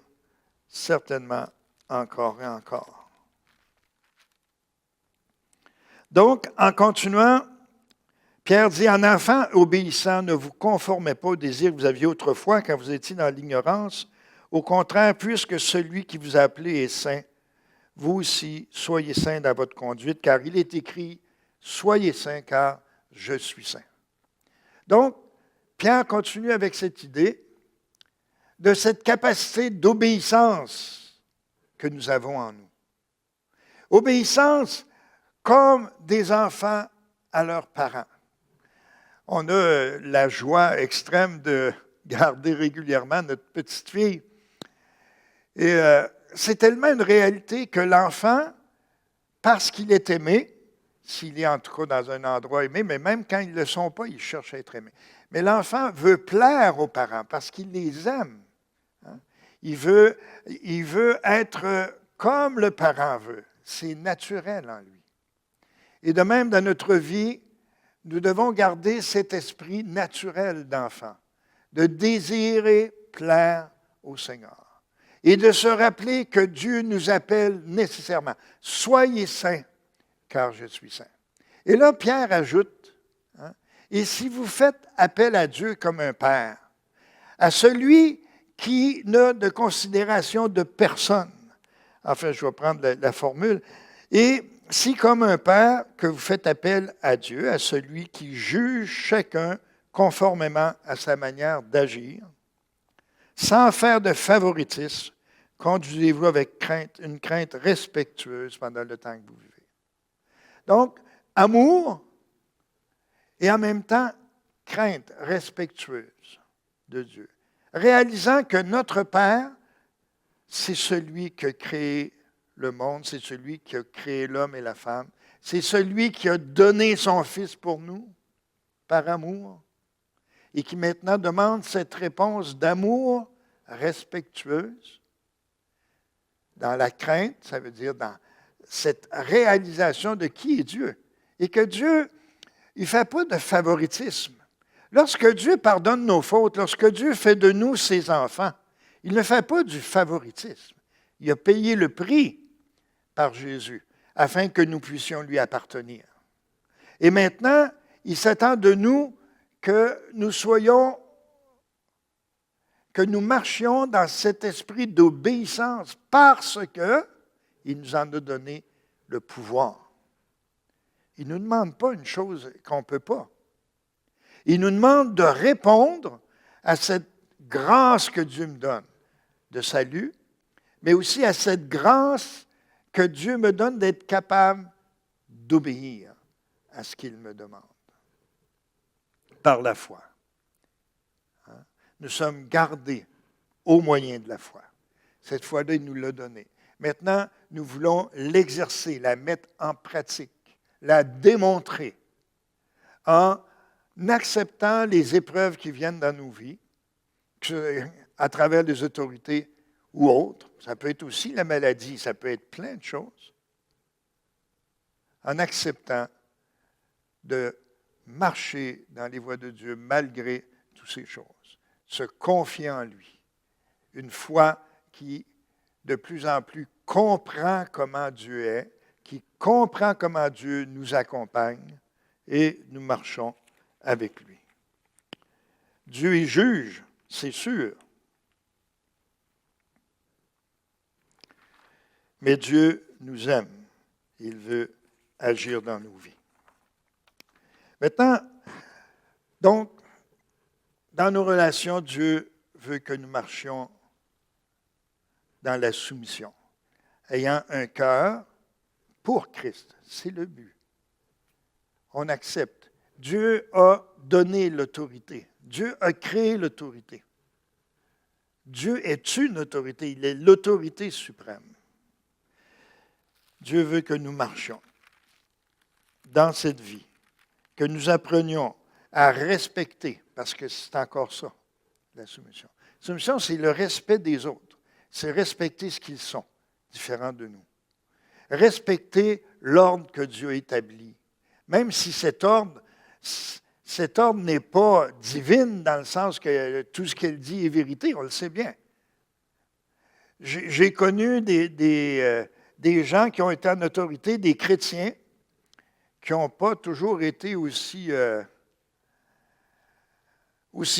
certainement encore et encore. Donc, en continuant, Pierre dit, « En enfant obéissant, ne vous conformez pas aux désirs que vous aviez autrefois quand vous étiez dans l'ignorance. Au contraire, puisque celui qui vous a appelé est saint, vous aussi soyez saints dans votre conduite, car il est écrit, « Soyez saints, car je suis saint. » Donc, Pierre continue avec cette idée de cette capacité d'obéissance que nous avons en nous. Obéissance comme des enfants à leurs parents. On a la joie extrême de garder régulièrement notre petite fille. Et c'est tellement une réalité que l'enfant, parce qu'il est aimé, s'il est en tout cas dans un endroit aimé, mais même quand ils ne le sont pas, il cherche à être aimé. Mais l'enfant veut plaire aux parents parce qu'il les aime. Hein? Il veut être comme le parent veut. C'est naturel en lui. Et de même, dans notre vie, nous devons garder cet esprit naturel d'enfant, de désirer plaire au Seigneur. Et de se rappeler que Dieu nous appelle nécessairement. Soyez saints, car je suis saint. Et là, Pierre ajoute, hein, et si vous faites appel à Dieu comme un père, à celui qui n'a de considération de personne, enfin, je vais prendre la formule, et si comme un père que vous faites appel à Dieu, à celui qui juge chacun conformément à sa manière d'agir, sans faire de favoritisme, conduisez-vous avec une crainte respectueuse pendant le temps que vous vivez. Donc, amour et en même temps, crainte respectueuse de Dieu. Réalisant que notre Père, c'est celui qui a créé le monde, c'est celui qui a créé l'homme et la femme, c'est celui qui a donné son Fils pour nous, par amour, et qui maintenant demande cette réponse d'amour respectueuse, dans la crainte, ça veut dire dans cette réalisation de qui est Dieu. Et que Dieu, il ne fait pas de favoritisme. Lorsque Dieu pardonne nos fautes, lorsque Dieu fait de nous ses enfants, il ne fait pas du favoritisme. Il a payé le prix par Jésus afin que nous puissions lui appartenir. Et maintenant, il s'attend de nous que nous soyons que nous marchions dans cet esprit d'obéissance parce qu'il nous en a donné le pouvoir. Il ne nous demande pas une chose qu'on ne peut pas. Il nous demande de répondre à cette grâce que Dieu me donne de salut, mais aussi à cette grâce que Dieu me donne d'être capable d'obéir à ce qu'il me demande par la foi. Nous sommes gardés au moyen de la foi. Cette foi-là, il nous l'a donnée. Maintenant, nous voulons l'exercer, la mettre en pratique, la démontrer en acceptant les épreuves qui viennent dans nos vies, à travers les autorités ou autres. Ça peut être aussi la maladie, ça peut être plein de choses. En acceptant de marcher dans les voies de Dieu malgré toutes ces choses. Se confier en lui. Une foi qui, de plus en plus, comprend comment Dieu est, qui comprend comment Dieu nous accompagne et nous marchons avec lui. Dieu est juge, c'est sûr. Mais Dieu nous aime. Il veut agir dans nos vies. Maintenant, donc, dans nos relations, Dieu veut que nous marchions dans la soumission, ayant un cœur pour Christ. C'est le but. On accepte. Dieu a donné l'autorité. Dieu a créé l'autorité. Dieu est une autorité. Il est l'autorité suprême. Dieu veut que nous marchions dans cette vie, que nous apprenions à respecter, parce que c'est encore ça, la soumission. La soumission, c'est le respect des autres. C'est respecter ce qu'ils sont, différents de nous. Respecter l'ordre que Dieu a établi. Même si cet ordre n'est pas divin dans le sens que tout ce qu'elle dit est vérité, on le sait bien. J'ai connu des gens qui ont été en autorité, des chrétiens, qui n'ont pas toujours été aussi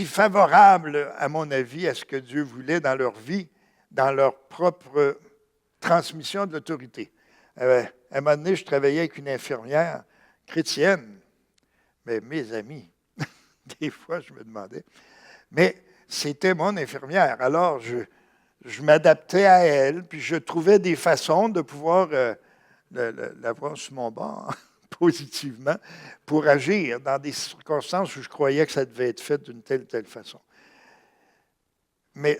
favorables, à mon avis, à ce que Dieu voulait dans leur vie, dans leur propre transmission de l'autorité. À un moment donné, je travaillais avec une infirmière chrétienne, mais mes amis, des fois, je me demandais, mais c'était mon infirmière. Alors, je m'adaptais à elle, puis je trouvais des façons de pouvoir l'avoir sur mon bord positivement pour agir dans des circonstances où je croyais que ça devait être fait d'une telle ou telle façon. Mais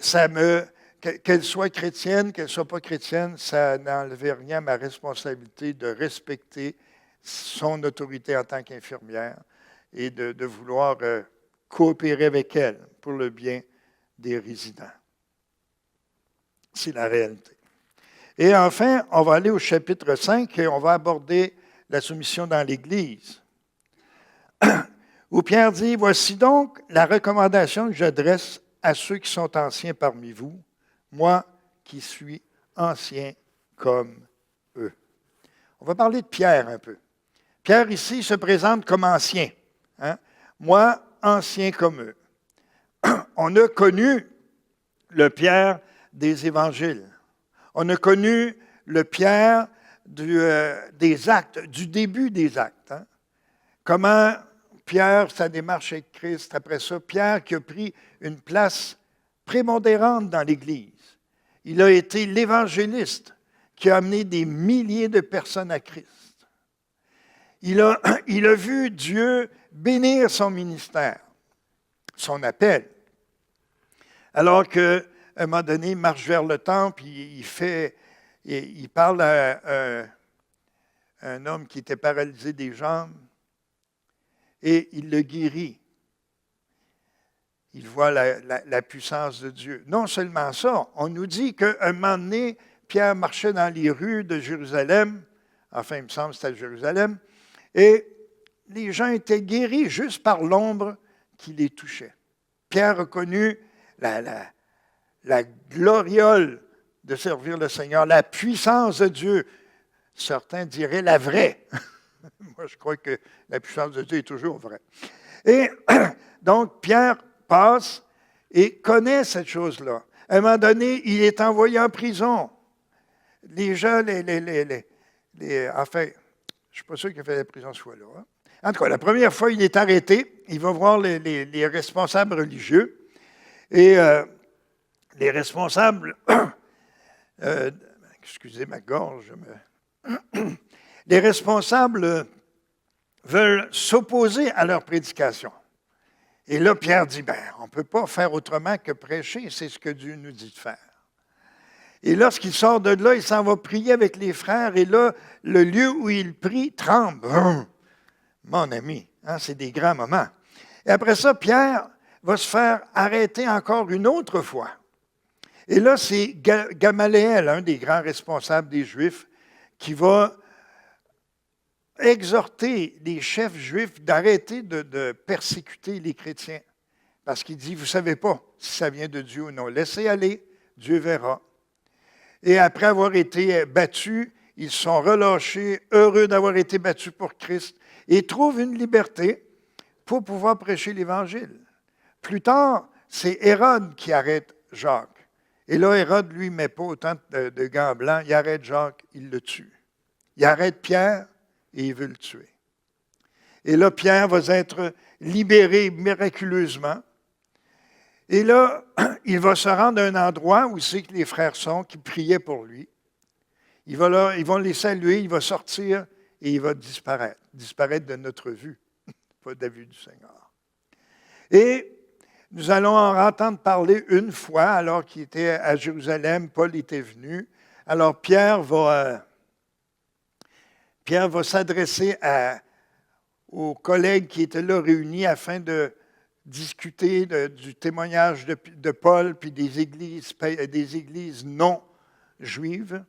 qu'elle soit chrétienne, qu'elle ne soit pas chrétienne, ça n'enlevait rien à ma responsabilité de respecter son autorité en tant qu'infirmière et de vouloir coopérer avec elle pour le bien des résidents. C'est la réalité. Et enfin, on va aller au chapitre 5 et on va aborder la soumission dans l'Église. Où Pierre dit, « Voici donc la recommandation que j'adresse à ceux qui sont anciens parmi vous, moi qui suis ancien comme eux. » On va parler de Pierre un peu. Pierre ici se présente comme ancien. Hein? Moi, ancien comme eux. On a connu le Pierre des évangiles. On a connu le Pierre des actes, du début des actes. Hein? Comment Pierre, sa démarche avec Christ, après ça, Pierre qui a pris une place prépondérante dans l'Église. Il a été l'évangéliste qui a amené des milliers de personnes à Christ. Il a vu Dieu bénir son ministère, son appel. Alors qu'à un moment donné, il marche vers le temple, il parle à un homme qui était paralysé des jambes et il le guérit. Il voit la puissance de Dieu. Non seulement ça, on nous dit qu'à un moment donné, Pierre marchait dans les rues de Jérusalem, enfin, il me semble que c'était à Jérusalem, et les gens étaient guéris juste par l'ombre qui les touchait. Pierre a connu la gloriole de servir le Seigneur, la puissance de Dieu. Certains diraient la vraie. Moi, je crois que la puissance de Dieu est toujours vraie. Et donc, Pierre passe et connaît cette chose-là. À un moment donné, il est envoyé en prison. Les gens, enfin, je ne suis pas sûr qu'il a fait la prison ce fois-là. Hein. En tout cas, la première fois, il est arrêté. Il va voir les responsables religieux. Et les responsables, excusez ma gorge, les responsables veulent s'opposer à leur prédication. Et là, Pierre dit, on ne peut pas faire autrement que prêcher, c'est ce que Dieu nous dit de faire. Et lorsqu'il sort de là, il s'en va prier avec les frères, et là, le lieu où il prie tremble. Mon ami, hein, c'est des grands moments. Et après ça, Pierre va se faire arrêter encore une autre fois. Et là, c'est Gamaliel, un des grands responsables des Juifs, qui va exhorter les chefs juifs d'arrêter de persécuter les chrétiens. Parce qu'il dit, vous ne savez pas si ça vient de Dieu ou non. Laissez aller, Dieu verra. Et après avoir été battus, ils sont relâchés, heureux d'avoir été battus pour Christ, et trouvent une liberté pour pouvoir prêcher l'Évangile. Plus tard, c'est Hérode qui arrête Jacques. Et là, Hérode, lui, ne met pas autant de gants blancs. Il arrête Jacques, il le tue. Il arrête Pierre et il veut le tuer. Et là, Pierre va être libéré miraculeusement. Et là, il va se rendre à un endroit où c'est que les frères sont, qui priaient pour lui. Ils vont les saluer, il va sortir et il va disparaître de notre vue, pas de la vue du Seigneur. Et nous allons en entendre parler une fois, alors qu'il était à Jérusalem, Paul était venu. Alors Pierre va s'adresser aux collègues qui étaient là réunis afin de discuter du témoignage de Paul puis des églises non juives.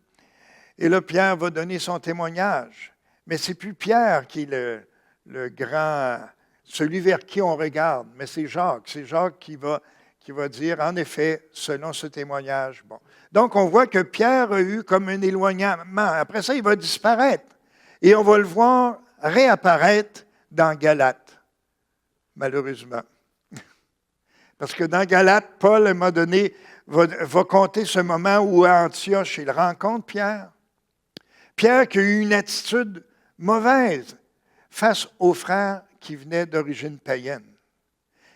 Et là, Pierre va donner son témoignage. Mais ce n'est plus Pierre qui est le grand, celui vers qui on regarde, mais c'est Jacques. C'est Jacques qui va dire, en effet, selon ce témoignage. Bon. Donc, on voit que Pierre a eu comme un éloignement. Après ça, il va disparaître. Et on va le voir réapparaître dans Galates, malheureusement. Parce que dans Galates, Paul, à un moment donné, va compter ce moment où à Antioche, il rencontre Pierre. Pierre qui a eu une attitude mauvaise face aux frères qui venaient d'origine païenne.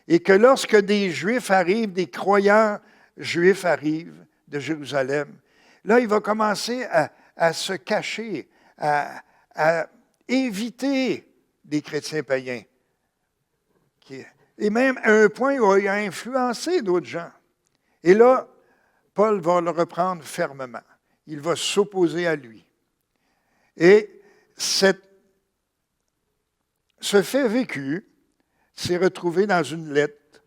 Et que lorsque des Juifs arrivent, des croyants juifs arrivent de Jérusalem, là, il va commencer à se cacher, à éviter des chrétiens païens. Et même à un point où il a influencé d'autres gens. Et là, Paul va le reprendre fermement. Il va s'opposer à lui. Et ce fait vécu s'est retrouvé dans une lettre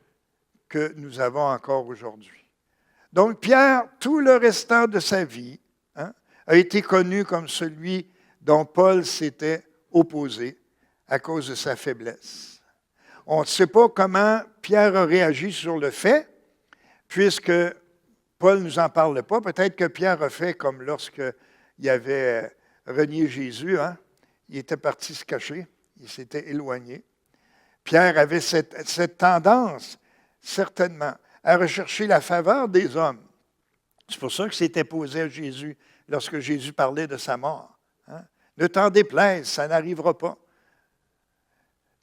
que nous avons encore aujourd'hui. Donc, Pierre, tout le restant de sa vie, a été connu comme celui dont Paul s'était opposé à cause de sa faiblesse. On ne sait pas comment Pierre a réagi sur le fait, puisque Paul ne nous en parle pas. Peut-être que Pierre a fait comme lorsqu'il avait renié Jésus. Il était parti se cacher, il s'était éloigné. Pierre avait cette tendance, certainement, à rechercher la faveur des hommes. C'est pour ça qu'il s'était posé à Jésus lorsque Jésus parlait de sa mort. Ne t'en déplaise, ça n'arrivera pas.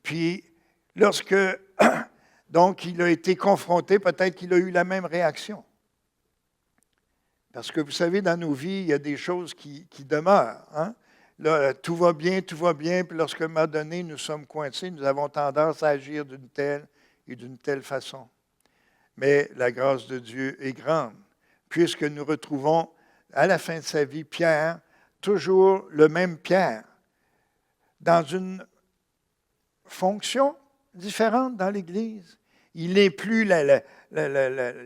Puis, lorsque, donc, il a été confronté, peut-être qu'il a eu la même réaction. Parce que, vous savez, dans nos vies, il y a des choses qui demeurent. Là, tout va bien, puis lorsqu'à un moment donné, nous sommes coincés, nous avons tendance à agir d'une telle et d'une telle façon. Mais la grâce de Dieu est grande, puisque nous retrouvons, à la fin de sa vie, Pierre, toujours le même Pierre, dans une fonction différente dans l'Église. Il n'est plus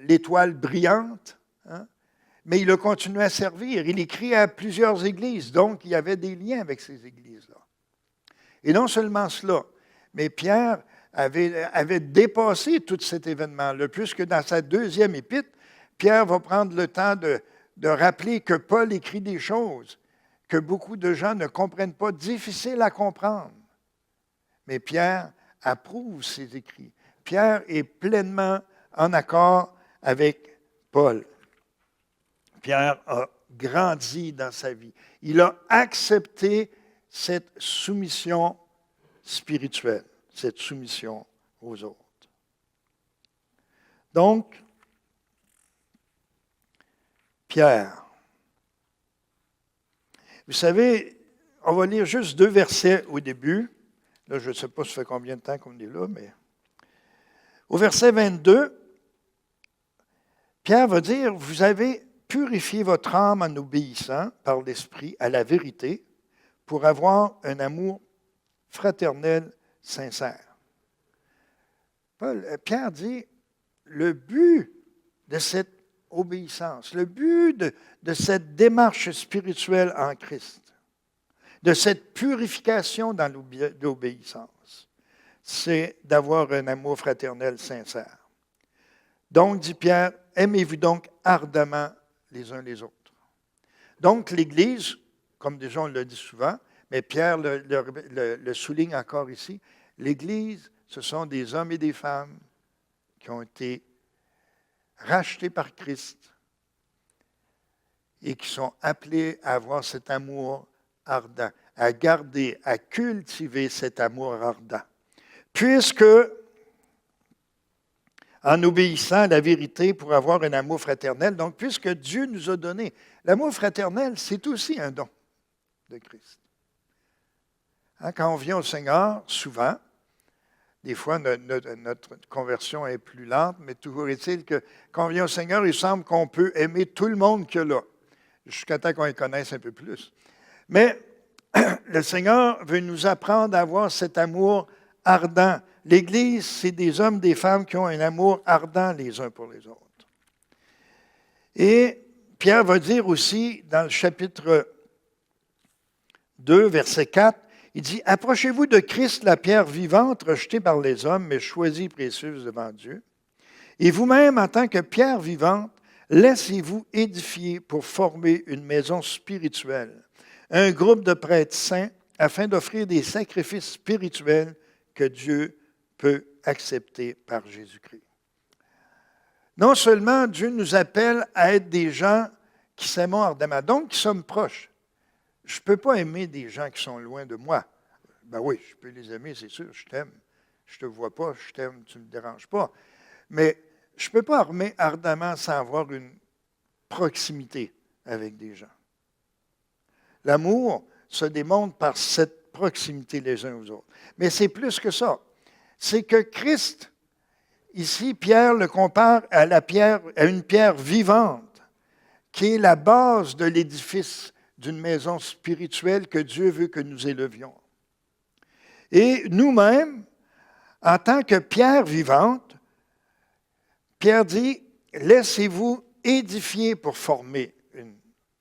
l'étoile brillante, mais il a continué à servir. Il écrit à plusieurs églises, donc il y avait des liens avec ces églises-là. Et non seulement cela, mais Pierre avait dépassé tout cet événement-là, puisque dans sa deuxième épître, Pierre va prendre le temps de rappeler que Paul écrit des choses que beaucoup de gens ne comprennent pas, difficiles à comprendre. Mais Pierre approuve ses écrits. Pierre est pleinement en accord avec Paul. Pierre a grandi dans sa vie. Il a accepté cette soumission spirituelle, cette soumission aux autres. Donc, Pierre. Vous savez, on va lire juste 2 versets au début. Là, je ne sais pas ça fait combien de temps qu'on est là, mais au verset 22, Pierre va dire, « Vous avez purifié votre âme en obéissant par l'Esprit à la vérité pour avoir un amour fraternel sincère. » Pierre dit, le but de cette obéissance, le but de cette démarche spirituelle en Christ, de cette purification dans l'obéissance, c'est d'avoir un amour fraternel sincère. Donc, dit Pierre, aimez-vous donc ardemment les uns les autres. Donc, l'Église, comme déjà on le dit souvent, mais Pierre le souligne encore ici, l'Église, ce sont des hommes et des femmes qui ont été rachetés par Christ et qui sont appelés à avoir cet amour ardent, à garder, à cultiver cet amour ardent. Puisque, en obéissant à la vérité pour avoir un amour fraternel, donc puisque Dieu nous a donné, l'amour fraternel, c'est aussi un don de Christ. Hein, quand on vient au Seigneur, souvent, des fois notre conversion est plus lente, mais toujours est-il que quand on vient au Seigneur, il semble qu'on peut aimer tout le monde qu'il y a là, jusqu'à temps qu'on les connaisse un peu plus. Mais le Seigneur veut nous apprendre à avoir cet amour ardent. L'Église, c'est des hommes, des femmes qui ont un amour ardent les uns pour les autres. Et Pierre va dire aussi, dans le chapitre 2, verset 4, il dit « Approchez-vous de Christ, la pierre vivante, rejetée par les hommes, mais choisie précieuse devant Dieu. Et vous-même, en tant que pierre vivante, laissez-vous édifier pour former une maison spirituelle, un groupe de prêtres saints, afin d'offrir des sacrifices spirituels que Dieu peut accepter par Jésus-Christ. » Non seulement Dieu nous appelle à être des gens qui s'aiment ardemment, donc qui sommes proches. Je ne peux pas aimer des gens qui sont loin de moi. Ben oui, je peux les aimer, c'est sûr, je t'aime. Je ne te vois pas, je t'aime, tu ne me déranges pas. Mais je ne peux pas aimer ardemment sans avoir une proximité avec des gens. L'amour se démontre par cette proximité les uns aux autres. Mais c'est plus que ça. C'est que Christ, ici, Pierre le compare à une pierre vivante, qui est la base de l'édifice d'une maison spirituelle que Dieu veut que nous élevions. Et nous-mêmes, en tant que pierre vivante, Pierre dit, laissez-vous édifier pour former une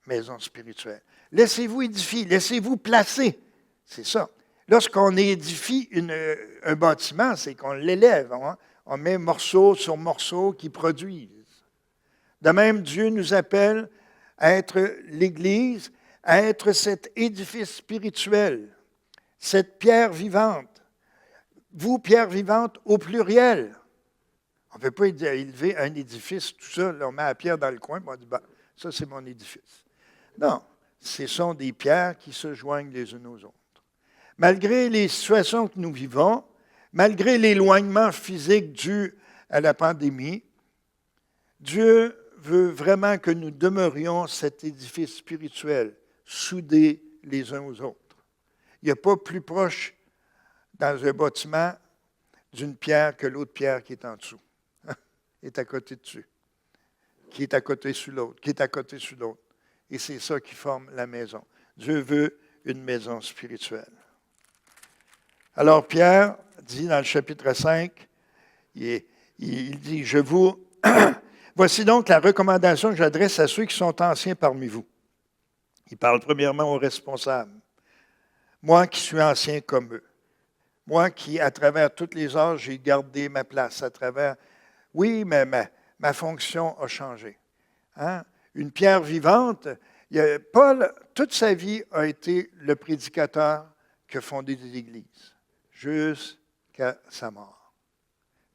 maison spirituelle. Laissez-vous édifier, laissez-vous placer. C'est ça. Lorsqu'on édifie un bâtiment, c'est qu'on l'élève. Hein? On met morceau sur morceau qui produisent. De même, Dieu nous appelle à être l'Église, à être cet édifice spirituel, cette pierre vivante. Vous, pierre vivante, au pluriel. On ne peut pas élever un édifice tout seul, on met la pierre dans le coin, et on dit, bah, ça c'est mon édifice. Non, ce sont des pierres qui se joignent les unes aux autres. Malgré les situations que nous vivons, malgré l'éloignement physique dû à la pandémie, Dieu veut vraiment que nous demeurions cet édifice spirituel, soudés les uns aux autres. Il n'y a pas plus proche dans un bâtiment d'une pierre que l'autre pierre qui est en dessous, est à côté dessus, qui est à côté sur l'autre, qui est à côté sur l'autre. Et c'est ça qui forme la maison. Dieu veut une maison spirituelle. Alors Pierre dit dans le chapitre 5, il dit, je vous... Voici donc la recommandation que j'adresse à ceux qui sont anciens parmi vous. Il parle premièrement aux responsables. Moi qui suis ancien comme eux. Moi qui, à travers tous les âges, j'ai gardé ma place. À travers... Oui, mais ma fonction a changé. Hein? Une pierre vivante. Paul, toute sa vie, a été le prédicateur qui a fondé des églises, jusqu'à sa mort.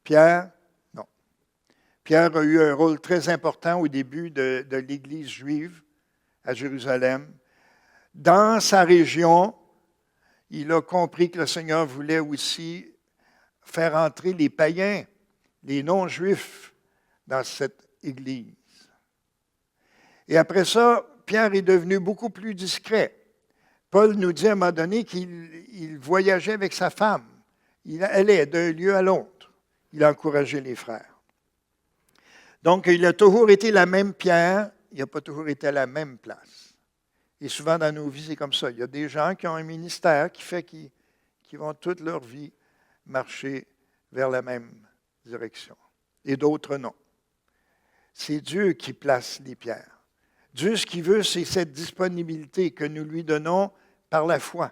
Pierre, non. Pierre a eu un rôle très important au début de l'Église juive à Jérusalem. Dans sa région, il a compris que le Seigneur voulait aussi faire entrer les païens, les non-juifs, dans cette Église. Et après ça, Pierre est devenu beaucoup plus discret. Paul nous dit à un moment donné qu'il voyageait avec sa femme. Il allait d'un lieu à l'autre. Il a encouragé les frères. Donc, il a toujours été la même Pierre, il n'a pas toujours été à la même place. Et souvent dans nos vies, c'est comme ça. Il y a des gens qui ont un ministère qui fait qu'ils vont toute leur vie marcher vers la même direction. Et d'autres non. C'est Dieu qui place les pierres. Dieu, ce qu'il veut, c'est cette disponibilité que nous lui donnons par la foi.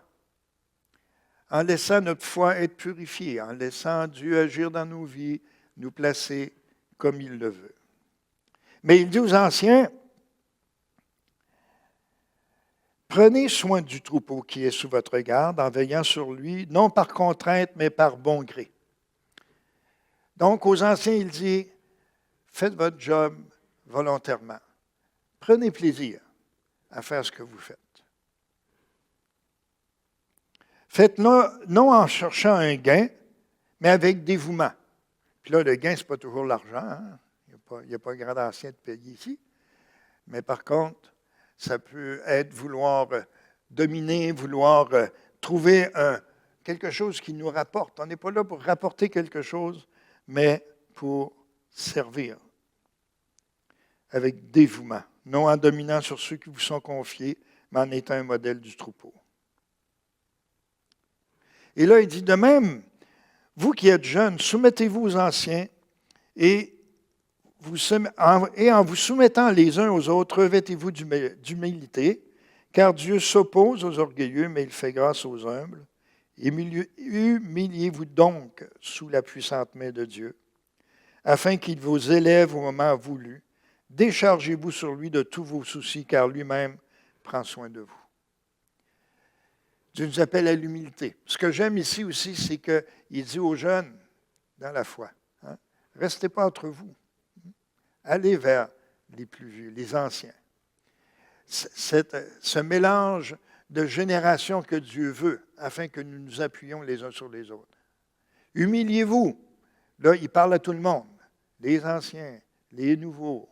En laissant notre foi être purifiée, en laissant Dieu agir dans nos vies, nous placer comme il le veut. Mais il dit aux anciens, prenez soin du troupeau qui est sous votre garde en veillant sur lui, non par contrainte, mais par bon gré. Donc, aux anciens, il dit, faites votre job volontairement. Prenez plaisir à faire ce que vous faites. Faites-le non en cherchant un gain, mais avec dévouement. Puis là, le gain, ce n'est pas toujours l'argent. Hein? Il n'y a pas grand ancien de payer ici. Mais par contre, ça peut être vouloir dominer, vouloir trouver quelque chose qui nous rapporte. On n'est pas là pour rapporter quelque chose, mais pour servir avec dévouement, non en dominant sur ceux qui vous sont confiés, mais en étant un modèle du troupeau. Et là, il dit de même, vous qui êtes jeunes, soumettez-vous aux anciens et en vous soumettant les uns aux autres, revêtez-vous d'humilité, car Dieu s'oppose aux orgueilleux, mais il fait grâce aux humbles. Humiliez-vous donc sous la puissante main de Dieu, afin qu'il vous élève au moment voulu. Déchargez-vous sur lui de tous vos soucis, car lui-même prend soin de vous. Dieu nous appelle à l'humilité. Ce que j'aime ici aussi, c'est qu'il dit aux jeunes, dans la foi, hein, restez pas entre vous. Allez vers les plus vieux, les anciens. Ce mélange de générations que Dieu veut, afin que nous nous appuyions les uns sur les autres. Humiliez-vous. Là, il parle à tout le monde. Les anciens, les nouveaux.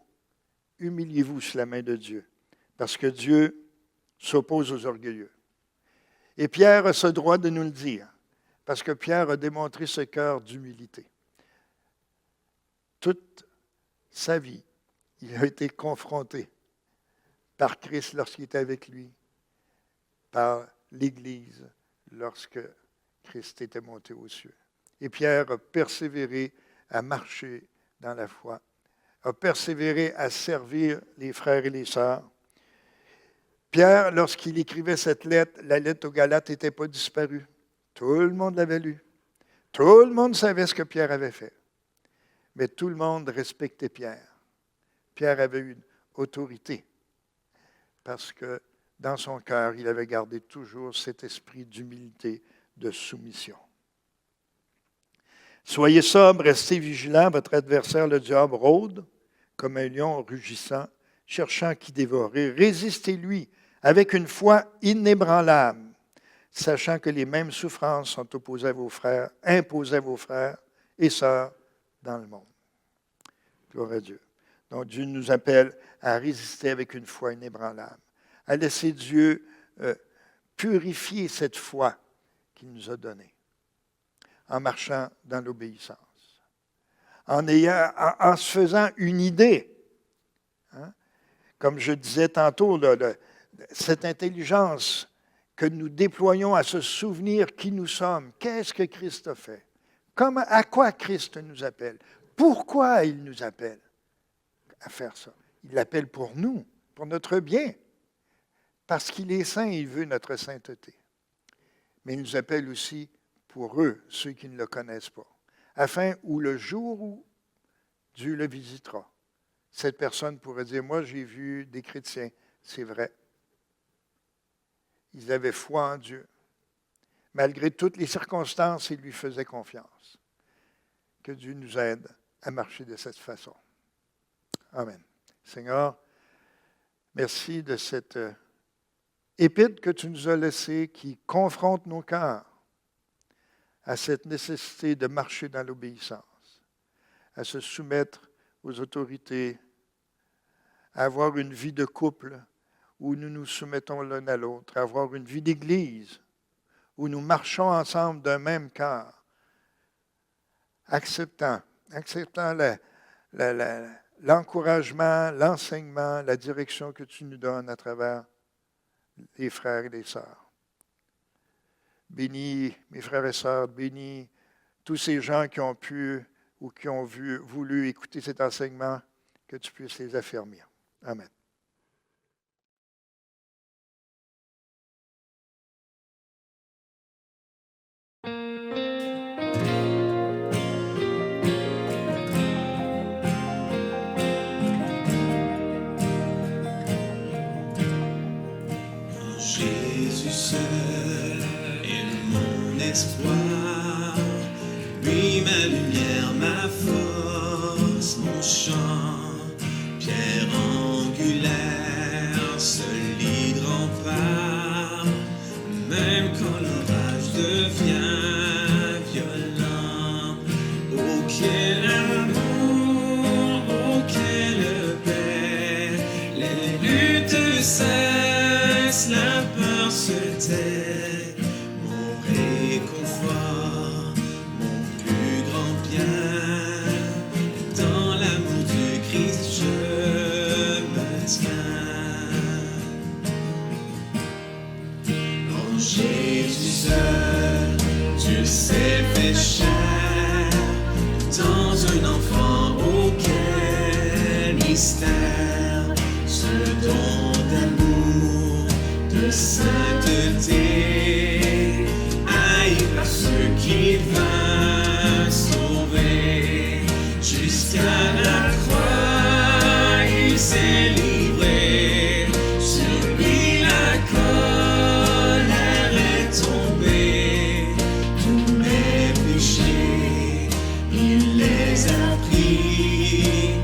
Humiliez-vous sous la main de Dieu, parce que Dieu s'oppose aux orgueilleux. Et Pierre a ce droit de nous le dire, parce que Pierre a démontré ce cœur d'humilité. Toute sa vie, il a été confronté par Christ lorsqu'il était avec lui, par l'Église lorsque Christ était monté aux cieux. Et Pierre a persévéré à marcher dans la foi, a persévéré à servir les frères et les sœurs. Pierre, lorsqu'il écrivait cette lettre, la lettre aux Galates n'était pas disparue. Tout le monde l'avait lue. Tout le monde savait ce que Pierre avait fait. Mais tout le monde respectait Pierre. Pierre avait une autorité parce que dans son cœur, il avait gardé toujours cet esprit d'humilité, de soumission. Soyez sobres, restez vigilants, votre adversaire, le diable, rôde comme un lion rugissant, cherchant qui dévorer. Résistez-lui avec une foi inébranlable, sachant que les mêmes souffrances sont opposées à vos frères, imposées à vos frères et sœurs dans le monde. Gloire à Dieu. Donc Dieu nous appelle à résister avec une foi inébranlable, à laisser Dieu purifier cette foi qu'il nous a donnée, en marchant dans l'obéissance, en se faisant une idée. Hein? Comme je disais tantôt, cette intelligence que nous déployons à se souvenir qui nous sommes. Qu'est-ce que Christ a fait? À quoi Christ nous appelle? Pourquoi il nous appelle à faire ça? Il l'appelle pour nous, pour notre bien. Parce qu'il est saint, il veut notre sainteté. Mais il nous appelle aussi pour eux, ceux qui ne le connaissent pas, afin où le jour où Dieu le visitera, cette personne pourrait dire, moi j'ai vu des chrétiens, c'est vrai. Ils avaient foi en Dieu. Malgré toutes les circonstances, ils lui faisaient confiance. Que Dieu nous aide à marcher de cette façon. Amen. Seigneur, merci de cette épître que tu nous as laissée qui confronte nos cœurs à cette nécessité de marcher dans l'obéissance, à se soumettre aux autorités, à avoir une vie de couple où nous nous soumettons l'un à l'autre, à avoir une vie d'Église où nous marchons ensemble d'un même cœur, acceptant l'encouragement, l'enseignement, la direction que tu nous donnes à travers les frères et les sœurs. Bénis mes frères et sœurs, bénis tous ces gens qui ont pu ou qui ont voulu écouter cet enseignement, que tu puisses les affermir. Amen. Jésus seul est mon espoir, lui ma lumière, ma force, mon chant, pierre angulaire, solide rempart, même quand l'orage devient violent. Oh quel amour, oh quelle paix, les luttes cessent, la peur se tait, mon réconfort, mon plus grand bien, dans l'amour du Christ je me tiens. En Jésus seul, Dieu s'est fait chair, dans un enfant auquel mystère, ce don d'amour, de sainteté, haï par ceux qu'il va sauver. Jusqu'à la croix, il s'est livré, sur lui la colère est tombée. Tous mes péchés, il les a pris,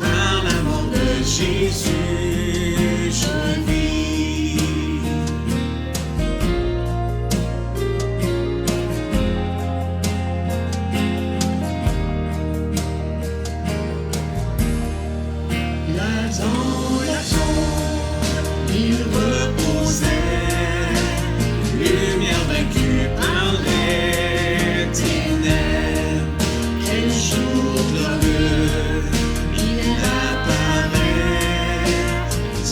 par la mort de Jésus, je vis. Là dans la tombe, il reposait, lumière vaincue par les ténèbres. Quel jour glorieux, il apparaît,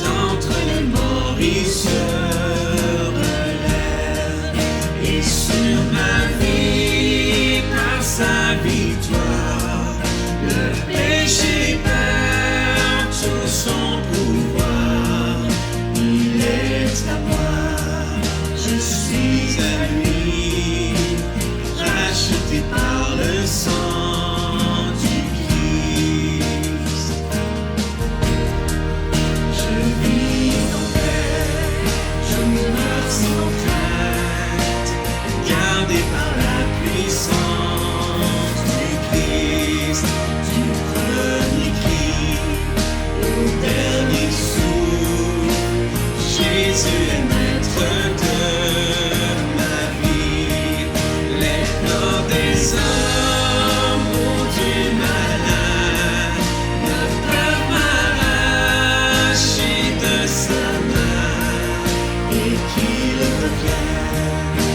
d'entre les morts il se relève, et sur ma vie, par sa victoire, le péché perd tout son pouvoir. Il est à moi, je suis à lui, racheté par le sang du Christ. Je vis en paix, je meurs sans crainte, gardé par la puissance du Christ, du premier cri au dernier souffle. Jésus est maître de ma vie. Les pleurs des hommes ou du malade ne peuvent m'arracher de sa main, et qu'il revienne